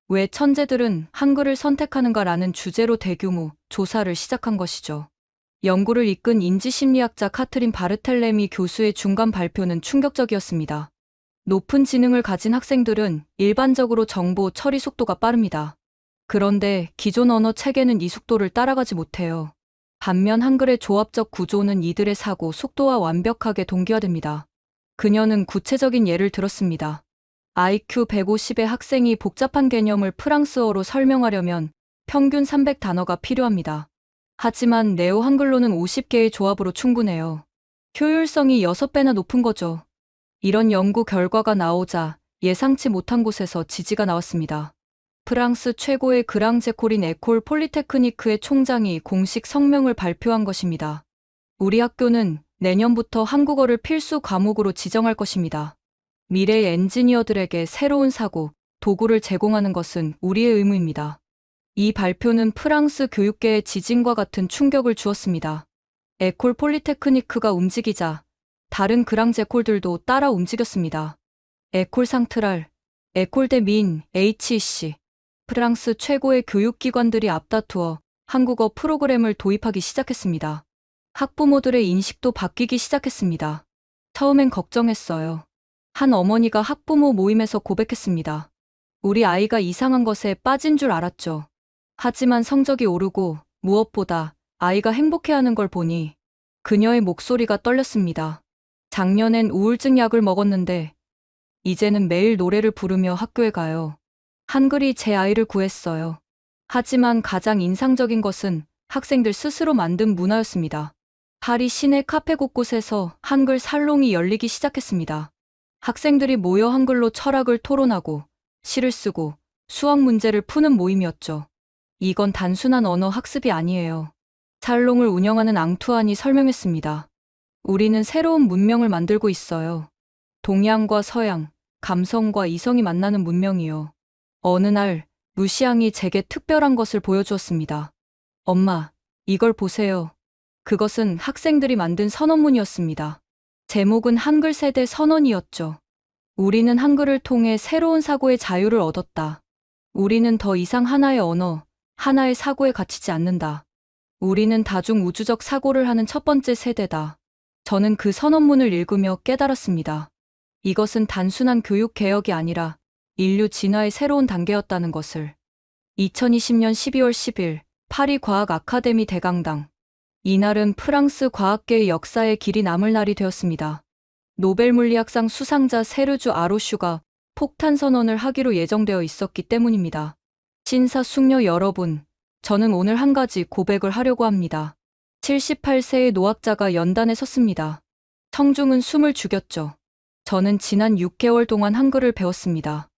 왜 천재들은 한글을 선택하는가라는 주제로 대규모 조사를 시작한 것이죠. 연구를 이끈 인지심리학자 카트린 바르텔레미 교수의 중간 발표는 충격적이었습니다. 높은 지능을 가진 학생들은 일반적으로 정보 처리 속도가 빠릅니다. 그런데 기존 언어 체계는 이 속도를 따라가지 못해요. 반면 한글의 조합적 구조는 이들의 사고 속도와 완벽하게 동기화됩니다. 그녀는 구체적인 예를 들었습니다. IQ 150의 학생이 복잡한 개념을 프랑스어로 설명하려면 평균 300단어가 필요합니다. 하지만 네오 한글로는 50개의 조합으로 충분해요. 효율성이 6배나 높은 거죠. 이런 연구 결과가 나오자 예상치 못한 곳에서 지지가 나왔습니다. 프랑스 최고의 그랑제콜인 에콜 폴리테크니크의 총장이 공식 성명을 발표한 것입니다. 우리 학교는 내년부터 한국어를 필수 과목으로 지정할 것입니다. 미래의 엔지니어들에게 새로운 사고, 도구를 제공하는 것은 우리의 의무입니다. 이 발표는 프랑스 교육계에 지진과 같은 충격을 주었습니다. 에콜 폴리테크니크가 움직이자 다른 그랑제콜들도 따라 움직였습니다. 에콜 상트랄, 에콜 대 민, HEC, 프랑스 최고의 교육기관들이 앞다투어 한국어 프로그램을 도입하기 시작했습니다. 학부모들의 인식도 바뀌기 시작했습니다. 처음엔 걱정했어요. 한 어머니가 학부모 모임에서 고백했습니다. 우리 아이가 이상한 것에 빠진 줄 알았죠. 하지만 성적이 오르고 무엇보다 아이가 행복해하는 걸 보니 그녀의 목소리가 떨렸습니다. 작년엔 우울증 약을 먹었는데 이제는 매일 노래를 부르며 학교에 가요. 한글이 제 아이를 구했어요. 하지만 가장 인상적인 것은 학생들 스스로 만든 문화였습니다. 파리 시내 카페 곳곳에서 한글 살롱이 열리기 시작했습니다. 학생들이 모여 한글로 철학을 토론하고 시를 쓰고 수학 문제를 푸는 모임이었죠. 이건 단순한 언어 학습이 아니에요. 살롱을 운영하는 앙투안이 설명했습니다. 우리는 새로운 문명을 만들고 있어요. 동양과 서양, 감성과 이성이 만나는 문명이요. 어느 날 루시앙이 제게 특별한 것을 보여주었습니다. 엄마, 이걸 보세요. 그것은 학생들이 만든 선언문이었습니다. 제목은 한글 세대 선언이었죠. 우리는 한글을 통해 새로운 사고의 자유를 얻었다. 우리는 더 이상 하나의 언어, 하나의 사고에 갇히지 않는다. 우리는 다중 우주적 사고를 하는 첫 번째 세대다. 저는 그 선언문을 읽으며 깨달았습니다. 이것은 단순한 교육 개혁이 아니라 인류 진화의 새로운 단계였다는 것을. 2020년 12월 10일 파리 과학 아카데미 대강당. 이날은 프랑스 과학계의 역사에 길이 남을 날이 되었습니다. 노벨 물리학상 수상자 세르주 아로슈가 폭탄 선언을 하기로 예정되어 있었기 때문입니다. 신사숙녀 여러분, 저는 오늘 한 가지 고백을 하려고 합니다. 78세의 노학자가 연단에 섰습니다. 청중은 숨을 죽였죠. 저는 지난 6개월 동안 한글을 배웠습니다.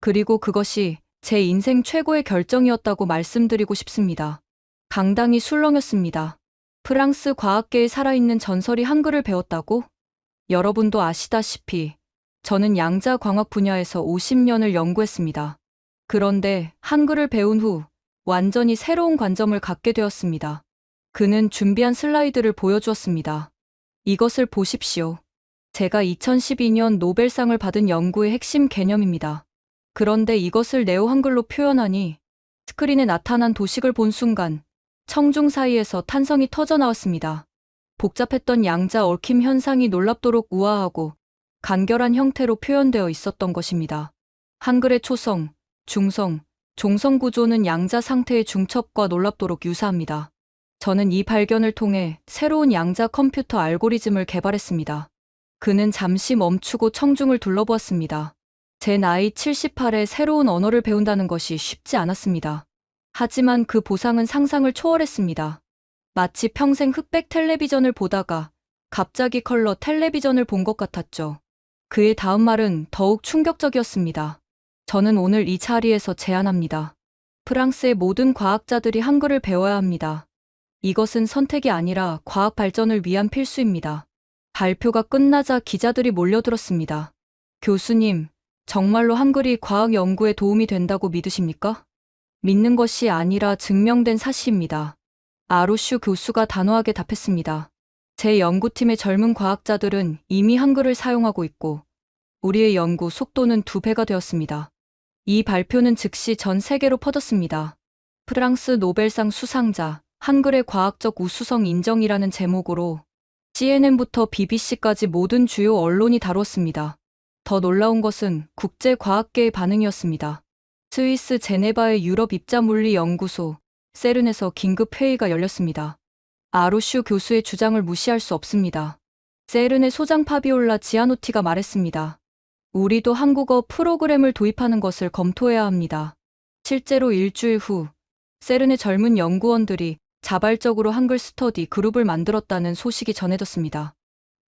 그리고 그것이 제 인생 최고의 결정이었다고 말씀드리고 싶습니다. 강당이 술렁였습니다. 프랑스 과학계에 살아있는 전설이 한글을 배웠다고? 여러분도 아시다시피 저는 양자광학 분야에서 50년을 연구했습니다. 그런데 한글을 배운 후 완전히 새로운 관점을 갖게 되었습니다. 그는 준비한 슬라이드를 보여주었습니다. 이것을 보십시오. 제가 2012년 노벨상을 받은 연구의 핵심 개념입니다. 그런데 이것을 네오 한글로 표현하니 스크린에 나타난 도식을 본 순간 청중 사이에서 탄성이 터져 나왔습니다. 복잡했던 양자 얽힘 현상이 놀랍도록 우아하고 간결한 형태로 표현되어 있었던 것입니다. 한글의 초성, 중성, 종성 구조는 양자 상태의 중첩과 놀랍도록 유사합니다. 저는 이 발견을 통해 새로운 양자 컴퓨터 알고리즘을 개발했습니다. 그는 잠시 멈추고 청중을 둘러보았습니다. 제 나이 78에 새로운 언어를 배운다는 것이 쉽지 않았습니다. 하지만 그 보상은 상상을 초월했습니다. 마치 평생 흑백 텔레비전을 보다가 갑자기 컬러 텔레비전을 본 것 같았죠. 그의 다음 말은 더욱 충격적이었습니다. 저는 오늘 이 자리에서 제안합니다. 프랑스의 모든 과학자들이 한글을 배워야 합니다. 이것은 선택이 아니라 과학 발전을 위한 필수입니다. 발표가 끝나자 기자들이 몰려들었습니다. 교수님, 정말로 한글이 과학 연구에 도움이 된다고 믿으십니까? 믿는 것이 아니라 증명된 사실입니다. 아로슈 교수가 단호하게 답했습니다. 제 연구팀의 젊은 과학자들은 이미 한글을 사용하고 있고 우리의 연구 속도는 2배가 되었습니다. 이 발표는 즉시 전 세계로 퍼졌습니다. 프랑스 노벨상 수상자, 한글의 과학적 우수성 인정이라는 제목으로 CNN부터 BBC까지 모든 주요 언론이 다뤘습니다. 더 놀라운 것은 국제과학계의 반응이었습니다. 스위스 제네바의 유럽 입자물리연구소 세른에서 긴급 회의가 열렸습니다. 아로슈 교수의 주장을 무시할 수 없습니다. 세른의 소장 파비올라 지아노티가 말했습니다. 우리도 한국어 프로그램을 도입하는 것을 검토해야 합니다. 실제로 일주일 후 세른의 젊은 연구원들이 자발적으로 한글 스터디 그룹을 만들었다는 소식이 전해졌습니다.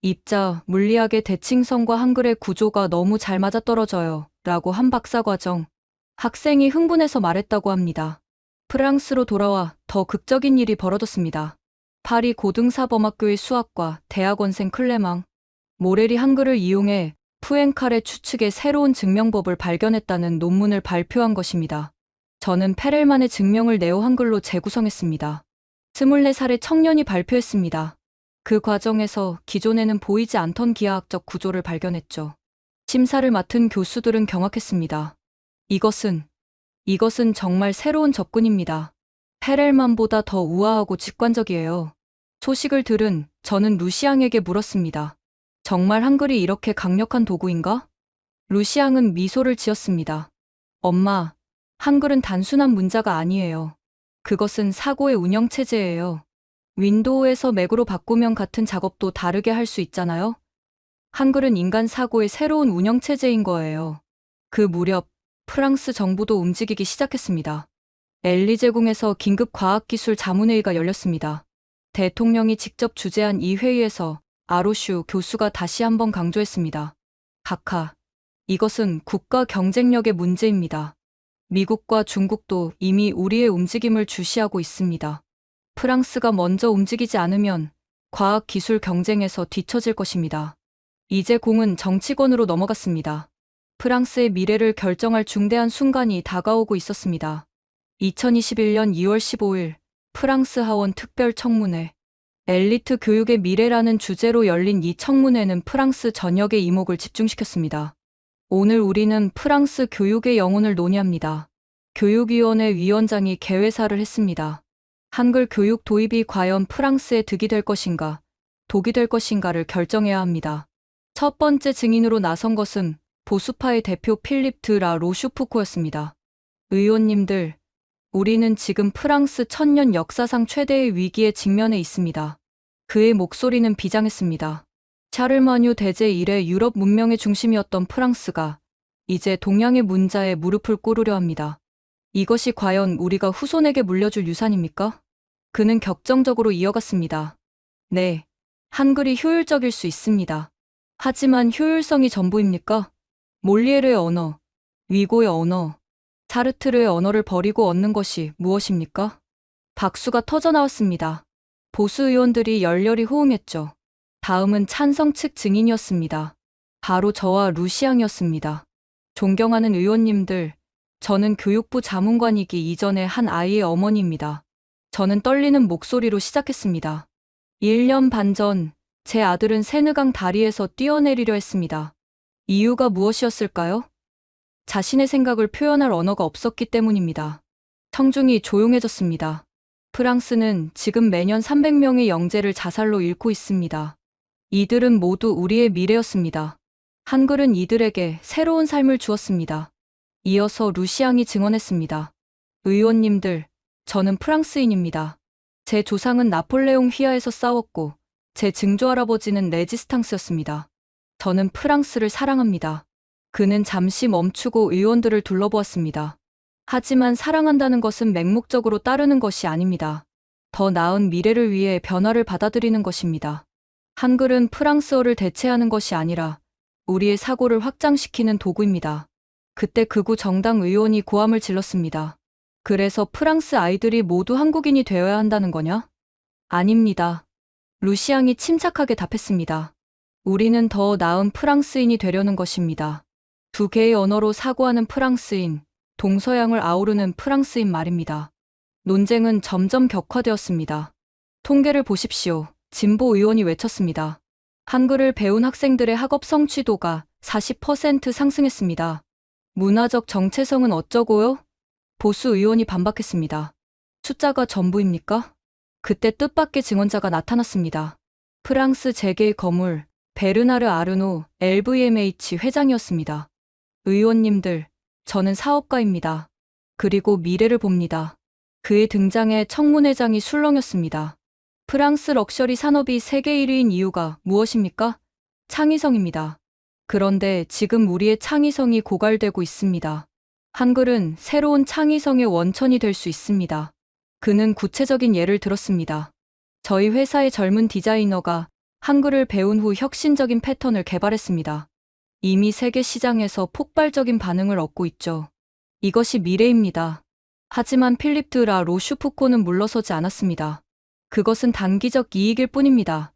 입자, 물리학의 대칭성과 한글의 구조가 너무 잘 맞아떨어져요. 라고 한 박사과정 학생이 흥분해서 말했다고 합니다. 프랑스로 돌아와 더 극적인 일이 벌어졌습니다. 파리 고등사범학교의 수학과 대학원생 클레망 모렐이 한글을 이용해 푸엔칼의 추측의 새로운 증명법을 발견했다는 논문을 발표한 것입니다. 저는 페렐만의 증명을 네오 한글로 재구성했습니다. 24살의 청년이 발표했습니다. 그 과정에서 기존에는 보이지 않던 기하학적 구조를 발견했죠. 심사를 맡은 교수들은 경악했습니다. 이것은 정말 새로운 접근입니다. 페렐만보다 더 우아하고 직관적이에요. 소식을 들은 저는 루시앙에게 물었습니다. 정말 한글이 이렇게 강력한 도구인가? 루시앙은 미소를 지었습니다. 엄마, 한글은 단순한 문자가 아니에요. 그것은 사고의 운영체제예요. 윈도우에서 맥으로 바꾸면 같은 작업도 다르게 할 수 있잖아요? 한글은 인간 사고의 새로운 운영체제인 거예요. 그 무렵 프랑스 정부도 움직이기 시작했습니다. 엘리제궁에서 긴급 과학기술 자문회의가 열렸습니다. 대통령이 직접 주재한 이 회의에서 아로슈 교수가 다시 한번 강조했습니다. 각하, 이것은 국가 경쟁력의 문제입니다. 미국과 중국도 이미 우리의 움직임을 주시하고 있습니다. 프랑스가 먼저 움직이지 않으면 과학 기술 경쟁에서 뒤처질 것입니다. 이제 공은 정치권으로 넘어갔습니다. 프랑스의 미래를 결정할 중대한 순간이 다가오고 있었습니다. 2021년 2월 15일 프랑스 하원 특별 청문회 엘리트 교육의 미래라는 주제로 열린 이 청문회는 프랑스 전역의 이목을 집중시켰습니다. 오늘 우리는 프랑스 교육의 영혼을 논의합니다. 교육위원회 위원장이 개회사를 했습니다. 한글 교육 도입이 과연 프랑스의 득이 될 것인가, 독이 될 것인가를 결정해야 합니다. 첫 번째 증인으로 나선 것은 보수파의 대표 필립 드라 로슈푸코였습니다. 의원님들, 우리는 지금 프랑스 천년 역사상 최대의 위기에 직면해 있습니다. 그의 목소리는 비장했습니다. 샤를마뉴 대제 이래 유럽 문명의 중심이었던 프랑스가 이제 동양의 문자에 무릎을 꿇으려 합니다. 이것이 과연 우리가 후손에게 물려줄 유산입니까? 그는 격정적으로 이어갔습니다. 네, 한글이 효율적일 수 있습니다. 하지만 효율성이 전부입니까? 몰리에르의 언어, 위고의 언어, 사르트르의 언어를 버리고 얻는 것이 무엇입니까? 박수가 터져나왔습니다. 보수 의원들이 열렬히 호응했죠. 다음은 찬성 측 증인이었습니다. 바로 저와 루시앙이었습니다. 존경하는 의원님들, 저는 교육부 자문관이기 이전에 한 아이의 어머니입니다. 저는 떨리는 목소리로 시작했습니다. 1년 반 전, 제 아들은 세느강 다리에서 뛰어내리려 했습니다. 이유가 무엇이었을까요? 자신의 생각을 표현할 언어가 없었기 때문입니다. 청중이 조용해졌습니다. 프랑스는 지금 매년 300명의 영재를 자살로 잃고 있습니다. 이들은 모두 우리의 미래였습니다. 한글은 이들에게 새로운 삶을 주었습니다. 이어서 루시앙이 증언했습니다. 의원님들, 저는 프랑스인입니다. 제 조상은 나폴레옹 휘하에서 싸웠고 제 증조할아버지는 레지스탕스였습니다. 저는 프랑스를 사랑합니다. 그는 잠시 멈추고 의원들을 둘러보았습니다. 하지만 사랑한다는 것은 맹목적으로 따르는 것이 아닙니다. 더 나은 미래를 위해 변화를 받아들이는 것입니다. 한글은 프랑스어를 대체하는 것이 아니라 우리의 사고를 확장시키는 도구입니다. 그때 극우 정당 의원이 고함을 질렀습니다. 그래서 프랑스 아이들이 모두 한국인이 되어야 한다는 거냐? 아닙니다. 루시앙이 침착하게 답했습니다. 우리는 더 나은 프랑스인이 되려는 것입니다. 두 개의 언어로 사고하는 프랑스인, 동서양을 아우르는 프랑스인 말입니다. 논쟁은 점점 격화되었습니다. 통계를 보십시오. 진보 의원이 외쳤습니다. 한글을 배운 학생들의 학업 성취도가 40% 상승했습니다. 문화적 정체성은 어쩌고요? 보수 의원이 반박했습니다. 숫자가 전부입니까? 그때 뜻밖의 증언자가 나타났습니다. 프랑스 재계의 거물, 베르나르 아르노 LVMH 회장이었습니다. 의원님들, 저는 사업가입니다. 그리고 미래를 봅니다. 그의 등장에 청문회장이 술렁였습니다. 프랑스 럭셔리 산업이 세계 1위인 이유가 무엇입니까? 창의성입니다. 그런데 지금 우리의 창의성이 고갈되고 있습니다. 한글은 새로운 창의성의 원천이 될 수 있습니다. 그는 구체적인 예를 들었습니다. 저희 회사의 젊은 디자이너가 한글을 배운 후 혁신적인 패턴을 개발했습니다. 이미 세계 시장에서 폭발적인 반응을 얻고 있죠. 이것이 미래입니다. 하지만 필립 드라 로슈푸코는 물러서지 않았습니다. 그것은 단기적 이익일 뿐입니다.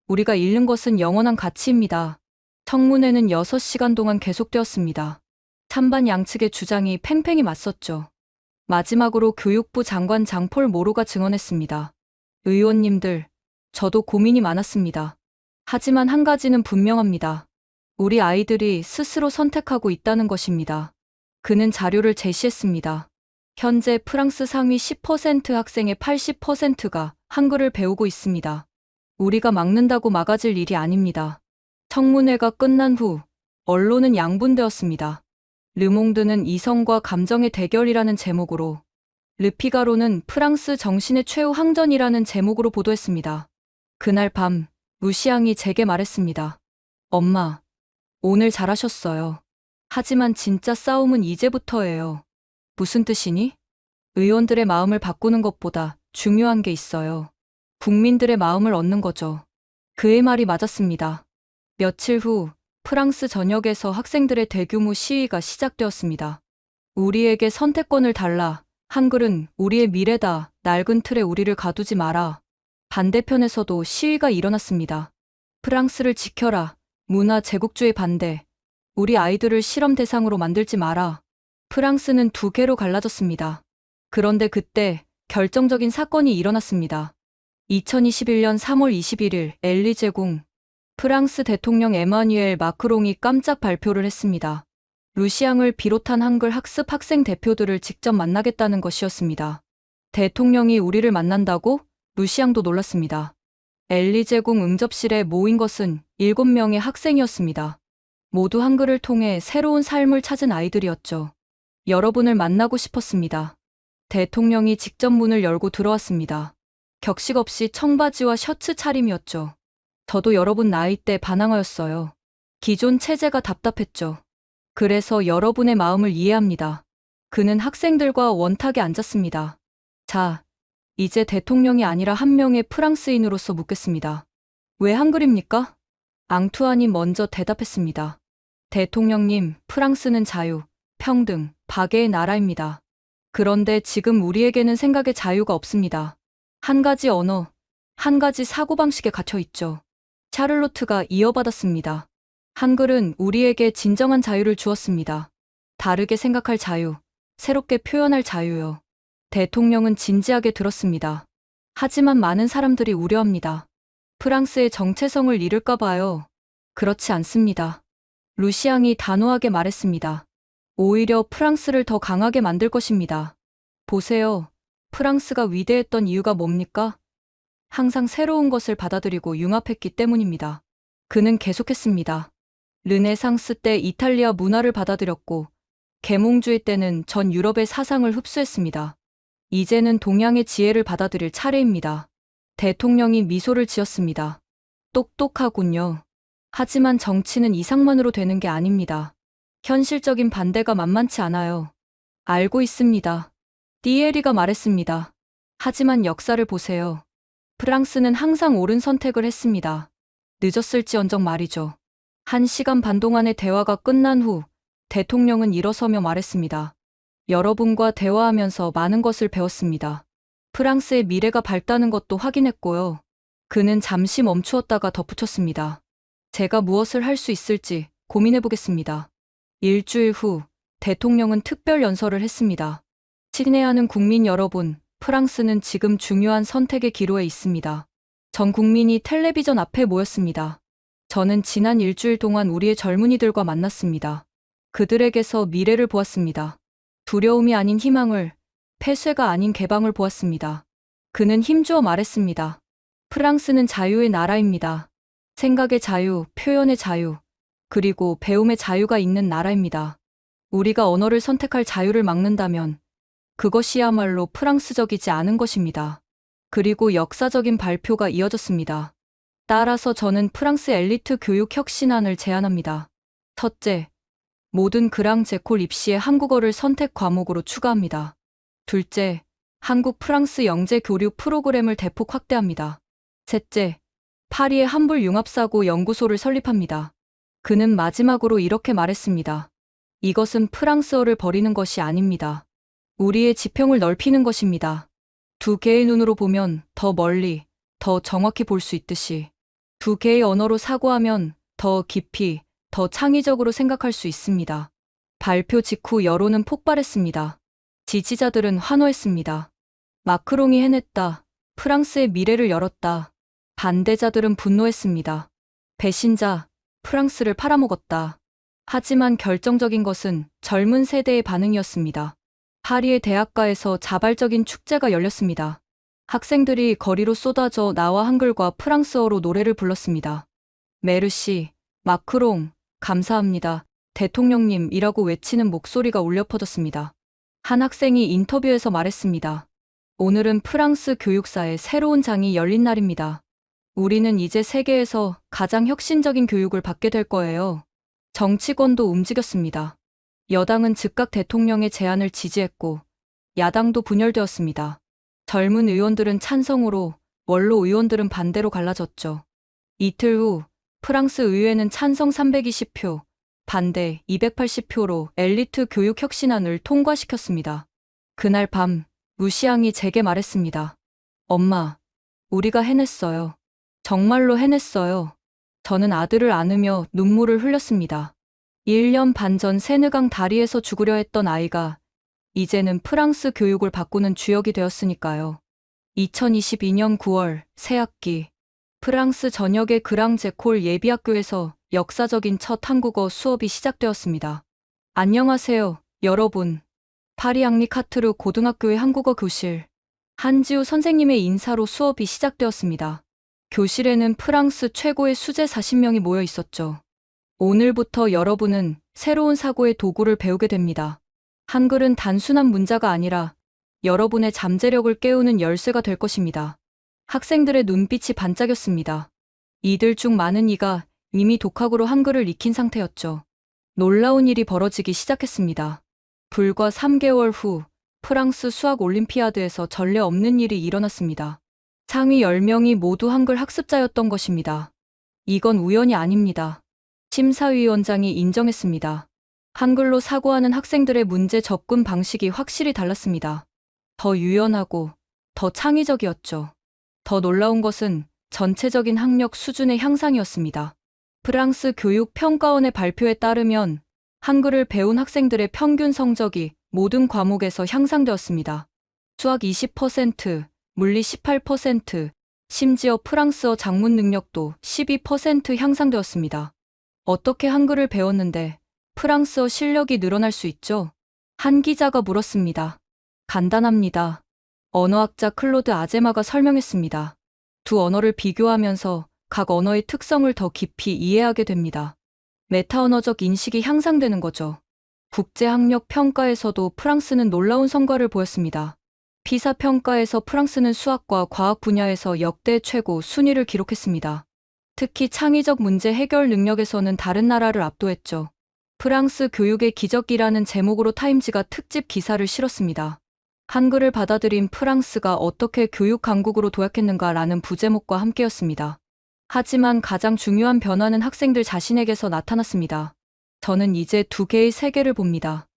우리가 잃는 것은 영원한 가치입니다. 청문회는 6시간 동안 계속되었습니다. 찬반 양측의 주장이 팽팽히 맞섰죠. 마지막으로 교육부 장관 장폴 모로가 증언했습니다. 의원님들, 저도 고민이 많았습니다. 하지만 한 가지는 분명합니다. 우리 아이들이 스스로 선택하고 있다는 것입니다. 그는 자료를 제시했습니다. 현재 프랑스 상위 10% 학생의 80%가 한글을 배우고 있습니다. 우리가 막는다고 막아질 일이 아닙니다. 청문회가 끝난 후 언론은 양분되었습니다. 르몽드는 이성과 감정의 대결이라는 제목으로, 르피가로는 프랑스 정신의 최후 항전이라는 제목으로 보도했습니다. 그날 밤 루시앙이 제게 말했습니다. 엄마, 오늘 잘하셨어요. 하지만 진짜 싸움은 이제부터예요. 무슨 뜻이니? 의원들의 마음을 바꾸는 것보다 중요한 게 있어요. 국민들의 마음을 얻는 거죠. 그의 말이 맞았습니다. 며칠 후 프랑스 전역에서 학생들의 대규모 시위가 시작되었습니다. 우리에게 선택권을 달라. 한글은 우리의 미래다. 낡은 틀에 우리를 가두지 마라. 반대편에서도 시위가 일어났습니다. 프랑스를 지켜라. 문화 제국주의 반대. 우리 아이들을 실험 대상으로 만들지 마라. 프랑스는 두 개로 갈라졌습니다. 그런데 그때 결정적인 사건이 일어났습니다. 2021년 3월 21일 엘리제궁, 프랑스 대통령 에마뉘엘 마크롱이 깜짝 발표를 했습니다. 루시앙을 비롯한 한글 학습 학생 대표들을 직접 만나겠다는 것이었습니다. 대통령이 우리를 만난다고? 루시앙도 놀랐습니다. 엘리제궁 응접실에 모인 것은 7명의 학생이었습니다. 모두 한글을 통해 새로운 삶을 찾은 아이들이었죠. 여러분을 만나고 싶었습니다. 대통령이 직접 문을 열고 들어왔습니다. 격식 없이 청바지와 셔츠 차림이었죠. 저도 여러분 나이대 반항하였어요. 기존 체제가 답답했죠. 그래서 여러분의 마음을 이해합니다. 그는 학생들과 원탁에 앉았습니다. 자, 이제 대통령이 아니라 한 명의 프랑스인으로서 묻겠습니다. 왜 한글입니까? 앙투안이 먼저 대답했습니다. 대통령님, 프랑스는 자유, 평등, 박애의 나라입니다. 그런데 지금 우리에게는 생각의 자유가 없습니다. 한 가지 언어, 한 가지 사고방식에 갇혀 있죠. 샤를로트가 이어받았습니다. 한글은 우리에게 진정한 자유를 주었습니다. 다르게 생각할 자유, 새롭게 표현할 자유요. 대통령은 진지하게 들었습니다. 하지만 많은 사람들이 우려합니다. 프랑스의 정체성을 잃을까 봐요. 그렇지 않습니다. 루시앙이 단호하게 말했습니다. 오히려 프랑스를 더 강하게 만들 것입니다. 보세요. 프랑스가 위대했던 이유가 뭡니까? 항상 새로운 것을 받아들이고 융합했기 때문입니다. 그는 계속했습니다. 르네상스 때 이탈리아 문화를 받아들였고, 계몽주의 때는 전 유럽의 사상을 흡수했습니다. 이제는 동양의 지혜를 받아들일 차례입니다. 대통령이 미소를 지었습니다. 똑똑하군요. 하지만 정치는 이상만으로 되는 게 아닙니다. 현실적인 반대가 만만치 않아요. 알고 있습니다. 띠에리가 말했습니다. 하지만 역사를 보세요. 프랑스는 항상 옳은 선택을 했습니다. 늦었을지언정 말이죠. 1시간 반 동안의 대화가 끝난 후 대통령은 일어서며 말했습니다. 여러분과 대화하면서 많은 것을 배웠습니다. 프랑스의 미래가 밝다는 것도 확인했고요. 그는 잠시 멈추었다가 덧붙였습니다. 제가 무엇을 할 수 있을지 고민해 보겠습니다. 일주일 후 대통령은 특별 연설을 했습니다. 친애하는 국민 여러분, 프랑스는 지금 중요한 선택의 기로에 있습니다. 전 국민이 텔레비전 앞에 모였습니다. 저는 지난 일주일 동안 우리의 젊은이들과 만났습니다. 그들에게서 미래를 보았습니다. 두려움이 아닌 희망을, 폐쇄가 아닌 개방을 보았습니다. 그는 힘주어 말했습니다. 프랑스는 자유의 나라입니다. 생각의 자유, 표현의 자유, 그리고 배움의 자유가 있는 나라입니다. 우리가 언어를 선택할 자유를 막는다면 그것이야말로 프랑스적이지 않은 것입니다. 그리고 역사적인 발표가 이어졌습니다. 따라서 저는 프랑스 엘리트 교육 혁신안을 제안합니다. 첫째, 모든 그랑 제콜 입시에 한국어를 선택 과목으로 추가합니다. 둘째, 한국 프랑스 영재 교류 프로그램을 대폭 확대합니다. 셋째, 파리에 한불 융합사고 연구소를 설립합니다. 그는 마지막으로 이렇게 말했습니다. 이것은 프랑스어를 버리는 것이 아닙니다. 우리의 지평을 넓히는 것입니다. 두 개의 눈으로 보면 더 멀리, 더 정확히 볼 수 있듯이 두 개의 언어로 사고하면 더 깊이, 더 창의적으로 생각할 수 있습니다. 발표 직후 여론은 폭발했습니다. 지지자들은 환호했습니다. 마크롱이 해냈다. 프랑스의 미래를 열었다. 반대자들은 분노했습니다. 배신자, 프랑스를 팔아먹었다. 하지만 결정적인 것은 젊은 세대의 반응이었습니다. 파리의 대학가에서 자발적인 축제가 열렸습니다. 학생들이 거리로 쏟아져 나와 한글과 프랑스어로 노래를 불렀습니다. 메르시, 마크롱, 감사합니다. 대통령님이라고 외치는 목소리가 울려 퍼졌습니다. 한 학생이 인터뷰에서 말했습니다. 오늘은 프랑스 교육사의 새로운 장이 열린 날입니다. 우리는 이제 세계에서 가장 혁신적인 교육을 받게 될 거예요. 정치권도 움직였습니다. 여당은 즉각 대통령의 제안을 지지했고 야당도 분열되었습니다. 젊은 의원들은 찬성으로, 원로 의원들은 반대로 갈라졌죠. 이틀 후 프랑스 의회는 찬성 320표, 반대 280표로 엘리트 교육 혁신안을 통과시켰습니다. 그날 밤 루시앙이 제게 말했습니다. 엄마, 우리가 해냈어요. 정말로 해냈어요. 저는 아들을 안으며 눈물을 흘렸습니다. 1년 반 전 세느강 다리에서 죽으려 했던 아이가 이제는 프랑스 교육을 바꾸는 주역이 되었으니까요. 2022년 9월 새학기 프랑스 전역의 그랑제콜 예비학교에서 역사적인 첫 한국어 수업이 시작되었습니다. 안녕하세요, 여러분. 파리 앙리 카트르 고등학교의 한국어 교실. 한지우 선생님의 인사로 수업이 시작되었습니다. 교실에는 프랑스 최고의 수재 40명이 모여 있었죠. 오늘부터 여러분은 새로운 사고의 도구를 배우게 됩니다. 한글은 단순한 문자가 아니라 여러분의 잠재력을 깨우는 열쇠가 될 것입니다. 학생들의 눈빛이 반짝였습니다. 이들 중 많은 이가 이미 독학으로 한글을 익힌 상태였죠. 놀라운 일이 벌어지기 시작했습니다. 불과 3개월 후 프랑스 수학 올림피아드에서 전례 없는 일이 일어났습니다. 상위 10명이 모두 한글 학습자였던 것입니다. 이건 우연이 아닙니다. 심사위원장이 인정했습니다. 한글로 사고하는 학생들의 문제 접근 방식이 확실히 달랐습니다. 더 유연하고 더 창의적이었죠. 더 놀라운 것은 전체적인 학력 수준의 향상이었습니다. 프랑스 교육평가원의 발표에 따르면 한글을 배운 학생들의 평균 성적이 모든 과목에서 향상되었습니다. 수학 20%, 물리 18%, 심지어 프랑스어 작문 능력도 12% 향상되었습니다. 어떻게 한글을 배웠는데 프랑스어 실력이 늘어날 수 있죠? 한 기자가 물었습니다. 간단합니다. 언어학자 클로드 아제마가 설명했습니다. 두 언어를 비교하면서 각 언어의 특성을 더 깊이 이해하게 됩니다. 메타언어적 인식이 향상되는 거죠. 국제학력 평가에서도 프랑스는 놀라운 성과를 보였습니다. 피사 평가에서 프랑스는 수학과 과학 분야에서 역대 최고 순위를 기록했습니다. 특히 창의적 문제 해결 능력에서는 다른 나라를 압도했죠. 프랑스 교육의 기적이라는 제목으로 타임지가 특집 기사를 실었습니다. 한글을 받아들인 프랑스가 어떻게 교육 강국으로 도약했는가라는 부제목과 함께였습니다. 하지만 가장 중요한 변화는 학생들 자신에게서 나타났습니다. 저는 이제 두 개의 세계를 봅니다.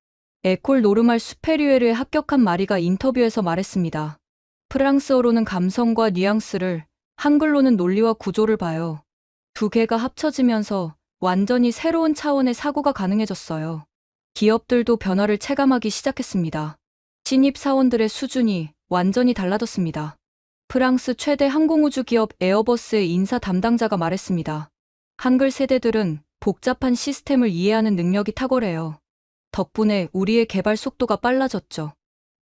에콜 노르말 수페리에르에 합격한 마리가 인터뷰에서 말했습니다. 프랑스어로는 감성과 뉘앙스를, 한글로는 논리와 구조를 봐요. 두 개가 합쳐지면서 완전히 새로운 차원의 사고가 가능해졌어요. 기업들도 변화를 체감하기 시작했습니다. 신입 사원들의 수준이 완전히 달라졌습니다. 프랑스 최대 항공우주 기업 에어버스의 인사 담당자가 말했습니다. 한글 세대들은 복잡한 시스템을 이해하는 능력이 탁월해요. 덕분에 우리의 개발 속도가 빨라졌죠.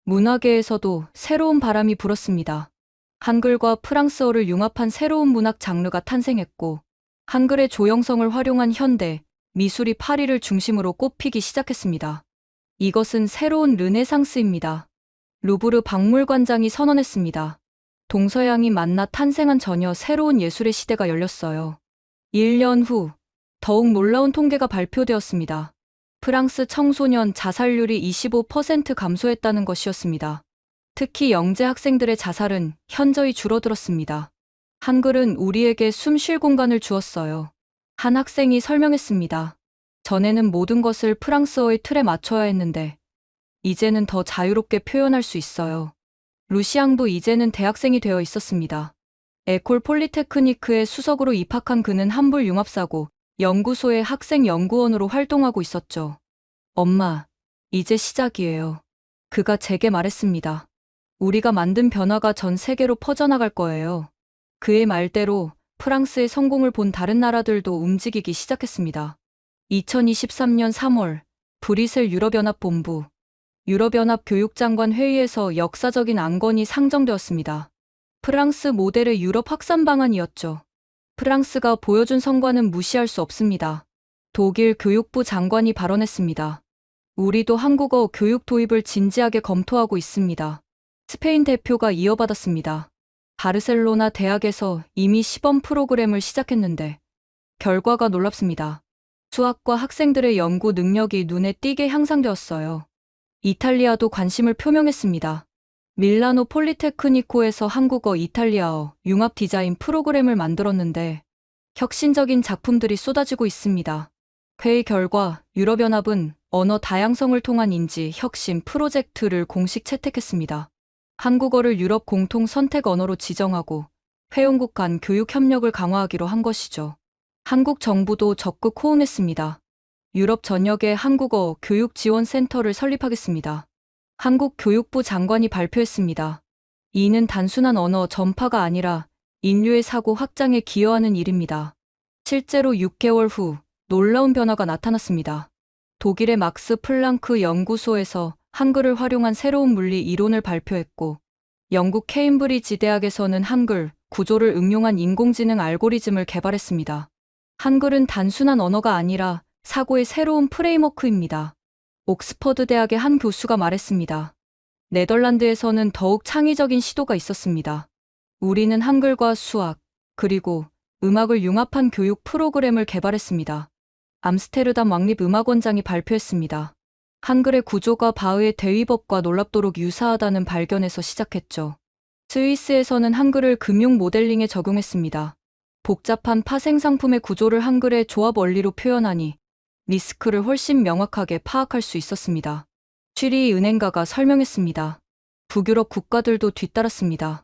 문화계에서도 새로운 바람이 불었습니다. 한글과 프랑스어를 융합한 새로운 문학 장르가 탄생했고, 한글의 조형성을 활용한 현대, 미술이 파리를 중심으로 꼽히기 시작했습니다. 이것은 새로운 르네상스입니다. 루브르 박물관장이 선언했습니다. 동서양이 만나 탄생한 전혀 새로운 예술의 시대가 열렸어요. 1년 후, 더욱 놀라운 통계가 발표되었습니다. 프랑스 청소년 자살률이 25% 감소했다는 것이었습니다. 특히 영재 학생들의 자살은 현저히 줄어들었습니다. 한글은 우리에게 숨 쉴 공간을 주었어요. 한 학생이 설명했습니다. 전에는 모든 것을 프랑스어의 틀에 맞춰야 했는데, 이제는 더 자유롭게 표현할 수 있어요. 루시앙도 이제는 대학생이 되어 있었습니다. 에콜 폴리테크니크의 수석으로 입학한 그는 한불 융합사고 연구소의 학생 연구원으로 활동하고 있었죠. 엄마, 이제 시작이에요. 그가 제게 말했습니다. 우리가 만든 변화가 전 세계로 퍼져나갈 거예요. 그의 말대로 프랑스의 성공을 본 다른 나라들도 움직이기 시작했습니다. 2023년 3월, 브뤼셀 유럽연합본부, 유럽연합 교육장관 회의에서 역사적인 안건이 상정되었습니다. 프랑스 모델의 유럽 확산 방안이었죠. 프랑스가 보여준 성과는 무시할 수 없습니다. 독일 교육부 장관이 발언했습니다. 우리도 한국어 교육 도입을 진지하게 검토하고 있습니다. 스페인 대표가 이어받았습니다. 바르셀로나 대학에서 이미 시범 프로그램을 시작했는데 결과가 놀랍습니다. 수학과 학생들의 연구 능력이 눈에 띄게 향상되었어요. 이탈리아도 관심을 표명했습니다. 밀라노 폴리테크니코에서 한국어 이탈리아어 융합 디자인 프로그램을 만들었는데 혁신적인 작품들이 쏟아지고 있습니다. 회의 결과 유럽연합은 언어 다양성을 통한 인지 혁신 프로젝트를 공식 채택했습니다. 한국어를 유럽 공통 선택 언어로 지정하고 회원국 간 교육 협력을 강화하기로 한 것이죠. 한국 정부도 적극 호응했습니다. 유럽 전역에 한국어 교육 지원 센터를 설립하겠습니다. 한국 교육부 장관이 발표했습니다. 이는 단순한 언어 전파가 아니라 인류의 사고 확장에 기여하는 일입니다. 실제로 6개월 후 놀라운 변화가 나타났습니다. 독일의 막스 플랑크 연구소에서 한글을 활용한 새로운 물리 이론을 발표했고, 영국 케임브리지 대학에서는 한글 구조를 응용한 인공지능 알고리즘을 개발했습니다. 한글은 단순한 언어가 아니라 사고의 새로운 프레임워크입니다. 옥스퍼드 대학의 한 교수가 말했습니다. 네덜란드에서는 더욱 창의적인 시도가 있었습니다. 우리는 한글과 수학, 그리고 음악을 융합한 교육 프로그램을 개발했습니다. 암스테르담 왕립음악원장이 발표했습니다. 한글의 구조가 바흐의 대위법과 놀랍도록 유사하다는 발견에서 시작했죠. 스위스에서는 한글을 금융 모델링에 적용했습니다. 복잡한 파생상품의 구조를 한글의 조합 원리로 표현하니 리스크를 훨씬 명확하게 파악할 수 있었습니다. 취리 은행가가 설명했습니다. 북유럽 국가들도 뒤따랐습니다.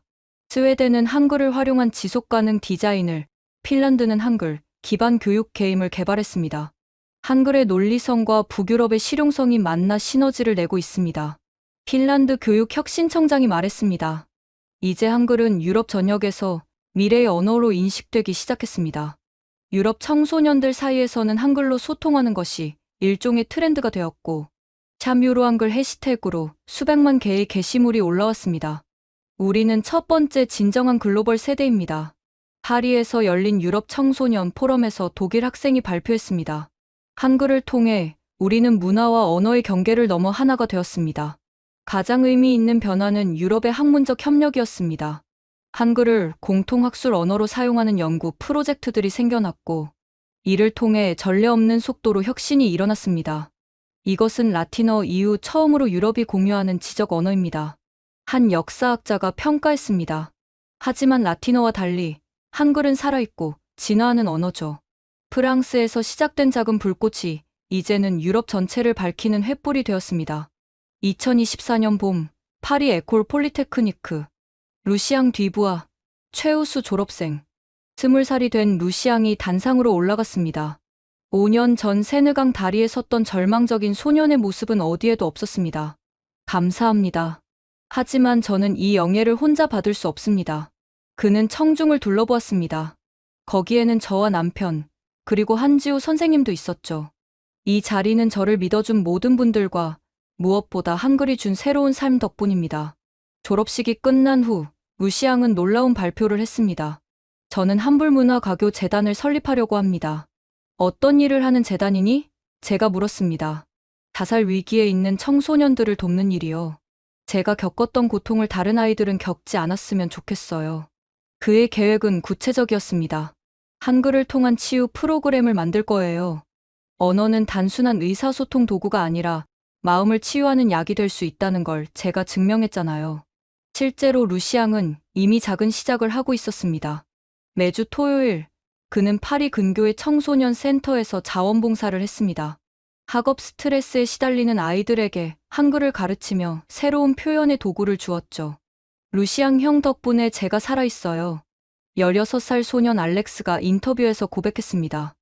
스웨덴은 한글을 활용한 지속가능 디자인을, 핀란드는 한글 기반 교육 게임을 개발했습니다. 한글의 논리성과 북유럽의 실용성이 만나 시너지를 내고 있습니다. 핀란드 교육혁신청장이 말했습니다. 이제 한글은 유럽 전역에서 미래의 언어로 인식되기 시작했습니다. 유럽 청소년들 사이에서는 한글로 소통하는 것이 일종의 트렌드가 되었고, 참유로 한글 해시태그로 수백만 개의 게시물이 올라왔습니다. 우리는 첫 번째 진정한 글로벌 세대입니다. 파리에서 열린 유럽 청소년 포럼에서 독일 학생이 발표했습니다. 한글을 통해 우리는 문화와 언어의 경계를 넘어 하나가 되었습니다. 가장 의미 있는 변화는 유럽의 학문적 협력이었습니다. 한글을 공통학술 언어로 사용하는 연구 프로젝트들이 생겨났고, 이를 통해 전례 없는 속도로 혁신이 일어났습니다. 이것은 라틴어 이후 처음으로 유럽이 공유하는 지적 언어입니다. 한 역사학자가 평가했습니다. 하지만 라틴어와 달리 한글은 살아있고 진화하는 언어죠. 프랑스에서 시작된 작은 불꽃이 이제는 유럽 전체를 밝히는 횃불이 되었습니다. 2024년 봄, 파리 에콜 폴리테크니크, 루시앙 뒤부하, 최우수 졸업생. 20살이 된 루시앙이 단상으로 올라갔습니다. 5년 전 세느강 다리에 섰던 절망적인 소년의 모습은 어디에도 없었습니다. 감사합니다. 하지만 저는 이 영예를 혼자 받을 수 없습니다. 그는 청중을 둘러보았습니다. 거기에는 저와 남편, 그리고 한지우 선생님도 있었죠. 이 자리는 저를 믿어준 모든 분들과 무엇보다 한글이 준 새로운 삶 덕분입니다. 졸업식이 끝난 후 루시앙은 놀라운 발표를 했습니다. 저는 한불문화가교 재단을 설립하려고 합니다. 어떤 일을 하는 재단이니? 제가 물었습니다. 자살 위기에 있는 청소년들을 돕는 일이요. 제가 겪었던 고통을 다른 아이들은 겪지 않았으면 좋겠어요. 그의 계획은 구체적이었습니다. 한글을 통한 치유 프로그램을 만들 거예요. 언어는 단순한 의사소통 도구가 아니라 마음을 치유하는 약이 될 수 있다는 걸 제가 증명했잖아요. 실제로 루시앙은 이미 작은 시작을 하고 있었습니다. 매주 토요일, 그는 파리 근교의 청소년 센터에서 자원봉사를 했습니다. 학업 스트레스에 시달리는 아이들에게 한글을 가르치며 새로운 표현의 도구를 주었죠. 루시앙 형 덕분에 제가 살아있어요. 16살 소년 알렉스가 인터뷰에서 고백했습니다.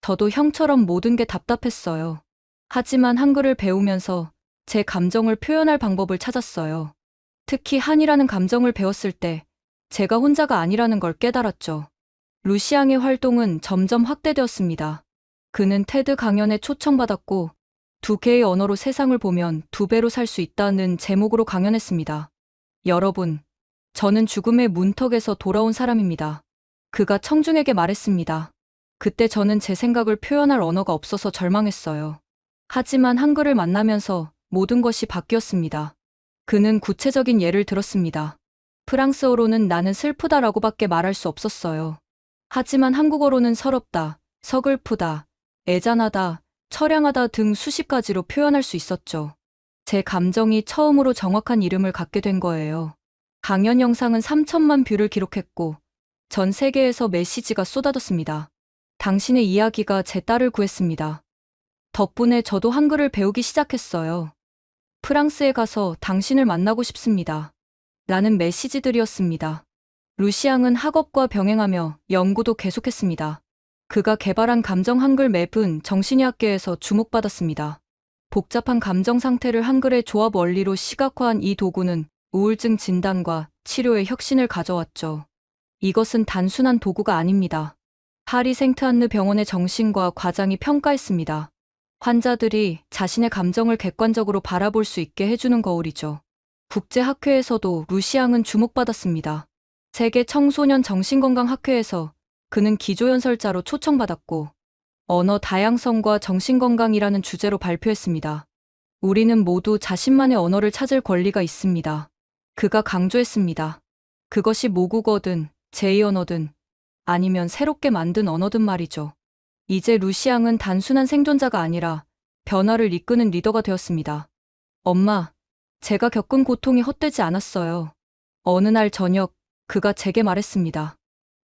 저도 형처럼 모든 게 답답했어요. 하지만 한글을 배우면서 제 감정을 표현할 방법을 찾았어요. 특히 한이라는 감정을 배웠을 때 제가 혼자가 아니라는 걸 깨달았죠. 루시앙의 활동은 점점 확대되었습니다. 그는 테드 강연에 초청받았고 2개의 언어로 세상을 보면 2배로 살 수 있다는 제목으로 강연했습니다. 여러분, 저는 죽음의 문턱에서 돌아온 사람입니다. 그가 청중에게 말했습니다. 그때 저는 제 생각을 표현할 언어가 없어서 절망했어요. 하지만 한글을 만나면서 모든 것이 바뀌었습니다. 그는 구체적인 예를 들었습니다. 프랑스어로는 나는 슬프다라고밖에 말할 수 없었어요. 하지만 한국어로는 서럽다, 서글프다, 애잔하다, 처량하다 등 수십 가지로 표현할 수 있었죠. 제 감정이 처음으로 정확한 이름을 갖게 된 거예요. 강연 영상은 3천만 뷰를 기록했고 전 세계에서 메시지가 쏟아졌습니다. 당신의 이야기가 제 딸을 구했습니다. 덕분에 저도 한글을 배우기 시작했어요. 프랑스에 가서 당신을 만나고 싶습니다. 라는 메시지들이었습니다. 루시앙은 학업과 병행하며 연구도 계속했습니다. 그가 개발한 감정 한글 맵은 정신의학계에서 주목받았습니다. 복잡한 감정 상태를 한글의 조합 원리로 시각화한 이 도구는 우울증 진단과 치료에 혁신을 가져왔죠. 이것은 단순한 도구가 아닙니다. 파리 생트안느 병원의 정신과 과장이 평가했습니다. 환자들이 자신의 감정을 객관적으로 바라볼 수 있게 해주는 거울이죠. 국제학회에서도 루시앙은 주목받았습니다. 세계 청소년 정신건강학회에서 그는 기조연설자로 초청받았고 언어 다양성과 정신건강이라는 주제로 발표했습니다. 우리는 모두 자신만의 언어를 찾을 권리가 있습니다. 그가 강조했습니다. 그것이 모국어든 제2언어든 아니면 새롭게 만든 언어든 말이죠. 이제 루시앙은 단순한 생존자가 아니라 변화를 이끄는 리더가 되었습니다. 엄마, 제가 겪은 고통이 헛되지 않았어요. 어느 날 저녁 그가 제게 말했습니다.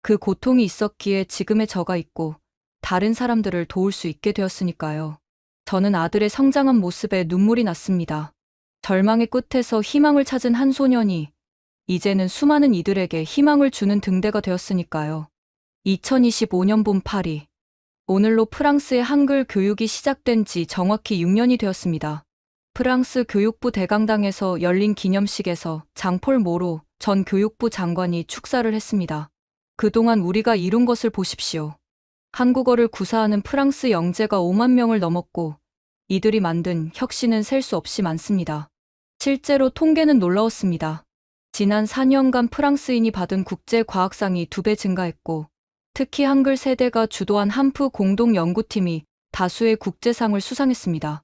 그 고통이 있었기에 지금의 저가 있고 다른 사람들을 도울 수 있게 되었으니까요. 저는 아들의 성장한 모습에 눈물이 났습니다. 절망의 끝에서 희망을 찾은 한 소년이 이제는 수많은 이들에게 희망을 주는 등대가 되었으니까요. 2025년 봄 파리. 오늘로 프랑스의 한글 교육이 시작된 지 정확히 6년이 되었습니다. 프랑스 교육부 대강당에서 열린 기념식에서 장폴 모로 전 교육부 장관이 축사를 했습니다. 그동안 우리가 이룬 것을 보십시오. 한국어를 구사하는 프랑스 영재가 5만 명을 넘었고 이들이 만든 혁신은 셀 수 없이 많습니다. 실제로 통계는 놀라웠습니다. 지난 4년간 프랑스인이 받은 국제과학상이 2배 증가했고 특히 한글 세대가 주도한 한프 공동연구팀이 다수의 국제상을 수상했습니다.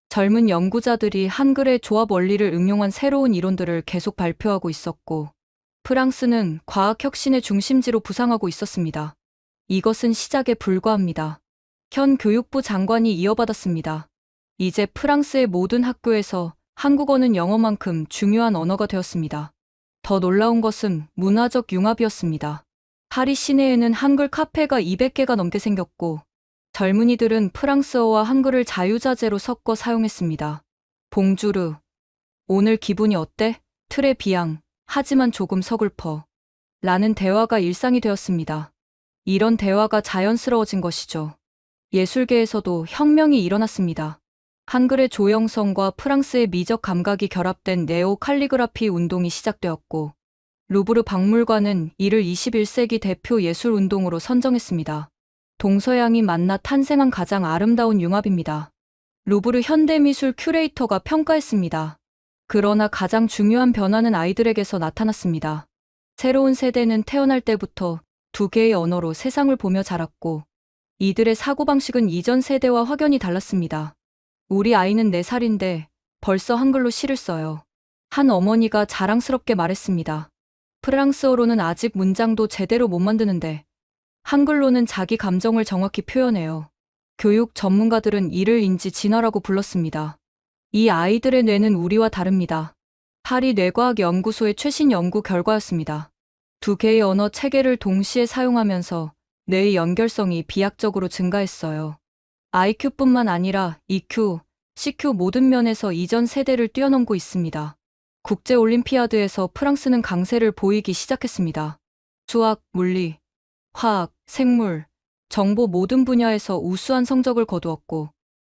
젊은 연구자들이 한글의 조합 원리를 응용한 새로운 이론들을 계속 발표하고 있었고 프랑스는 과학 혁신의 중심지로 부상하고 있었습니다. 이것은 시작에 불과합니다. 현 교육부 장관이 이어받았습니다. 이제 프랑스의 모든 학교에서 한국어는 영어만큼 중요한 언어가 되었습니다. 더 놀라운 것은 문화적 융합이었습니다. 파리 시내에는 한글 카페가 200개가 넘게 생겼고 젊은이들은 프랑스어와 한글을 자유자재로 섞어 사용했습니다. 봉주르, 오늘 기분이 어때? 트레 비앙, 하지만 조금 서글퍼. 라는 대화가 일상이 되었습니다. 이런 대화가 자연스러워진 것이죠. 예술계에서도 혁명이 일어났습니다. 한글의 조형성과 프랑스의 미적 감각이 결합된 네오 칼리그라피 운동이 시작되었고, 루브르 박물관은 이를 21세기 대표 예술 운동으로 선정했습니다. 동서양이 만나 탄생한 가장 아름다운 융합입니다. 루브르 현대미술 큐레이터가 평가했습니다. 그러나 가장 중요한 변화는 아이들에게서 나타났습니다. 새로운 세대는 태어날 때부터 두 개의 언어로 세상을 보며 자랐고, 이들의 사고방식은 이전 세대와 확연히 달랐습니다. 우리 아이는 4살인데 벌써 한글로 시를 써요. 한 어머니가 자랑스럽게 말했습니다. 프랑스어로는 아직 문장도 제대로 못 만드는데 한글로는 자기 감정을 정확히 표현해요. 교육 전문가들은 이를 인지 진화라고 불렀습니다. 이 아이들의 뇌는 우리와 다릅니다. 파리 뇌과학 연구소의 최신 연구 결과였습니다. 두 개의 언어 체계를 동시에 사용하면서 뇌의 연결성이 비약적으로 증가했어요. IQ뿐만 아니라 EQ, CQ 모든 면에서 이전 세대를 뛰어넘고 있습니다. 국제올림피아드에서 프랑스는 강세를 보이기 시작했습니다. 수학, 물리, 화학, 생물, 정보 모든 분야에서 우수한 성적을 거두었고,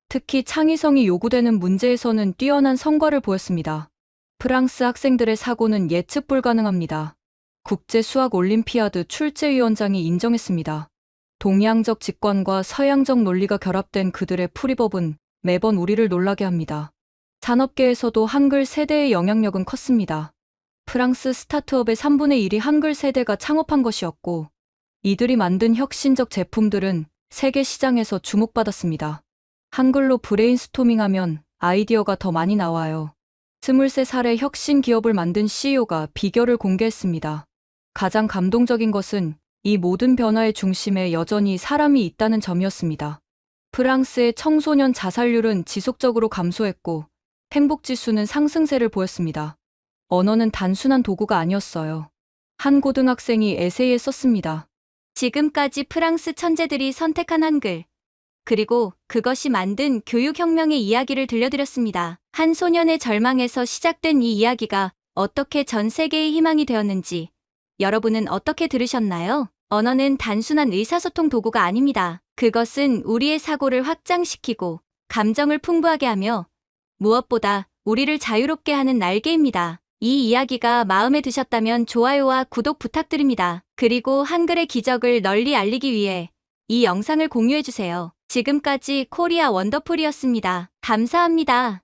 특히 창의성이 요구되는 문제에서는 뛰어난 성과를 보였습니다. 프랑스 학생들의 사고는 예측 불가능합니다. 국제수학올림피아드 출제위원장이 인정했습니다. 동양적 직관과 서양적 논리가 결합된 그들의 풀이법은 매번 우리를 놀라게 합니다. 산업계에서도 한글 세대의 영향력은 컸습니다. 프랑스 스타트업의 3분의 1이 한글 세대가 창업한 것이었고, 이들이 만든 혁신적 제품들은 세계 시장에서 주목받았습니다. 한글로 브레인스토밍하면 아이디어가 더 많이 나와요. 23살의 혁신 기업을 만든 CEO가 비결을 공개했습니다. 가장 감동적인 것은 이 모든 변화의 중심에 여전히 사람이 있다는 점이었습니다. 프랑스의 청소년 자살률은 지속적으로 감소했고, 행복지수는 상승세를 보였습니다. 언어는 단순한 도구가 아니었어요. 한 고등학생이 에세이에 썼습니다. 지금까지 프랑스 천재들이 선택한 한글, 그리고 그것이 만든 교육혁명의 이야기를 들려드렸습니다. 한 소년의 절망에서 시작된 이 이야기가 어떻게 전 세계의 희망이 되었는지 여러분은 어떻게 들으셨나요? 언어는 단순한 의사소통 도구가 아닙니다. 그것은 우리의 사고를 확장시키고 감정을 풍부하게 하며 무엇보다 우리를 자유롭게 하는 날개입니다. 이 이야기가 마음에 드셨다면 좋아요와 구독 부탁드립니다. 그리고 한글의 기적을 널리 알리기 위해 이 영상을 공유해주세요. 지금까지 코리아 원더풀이었습니다. 감사합니다.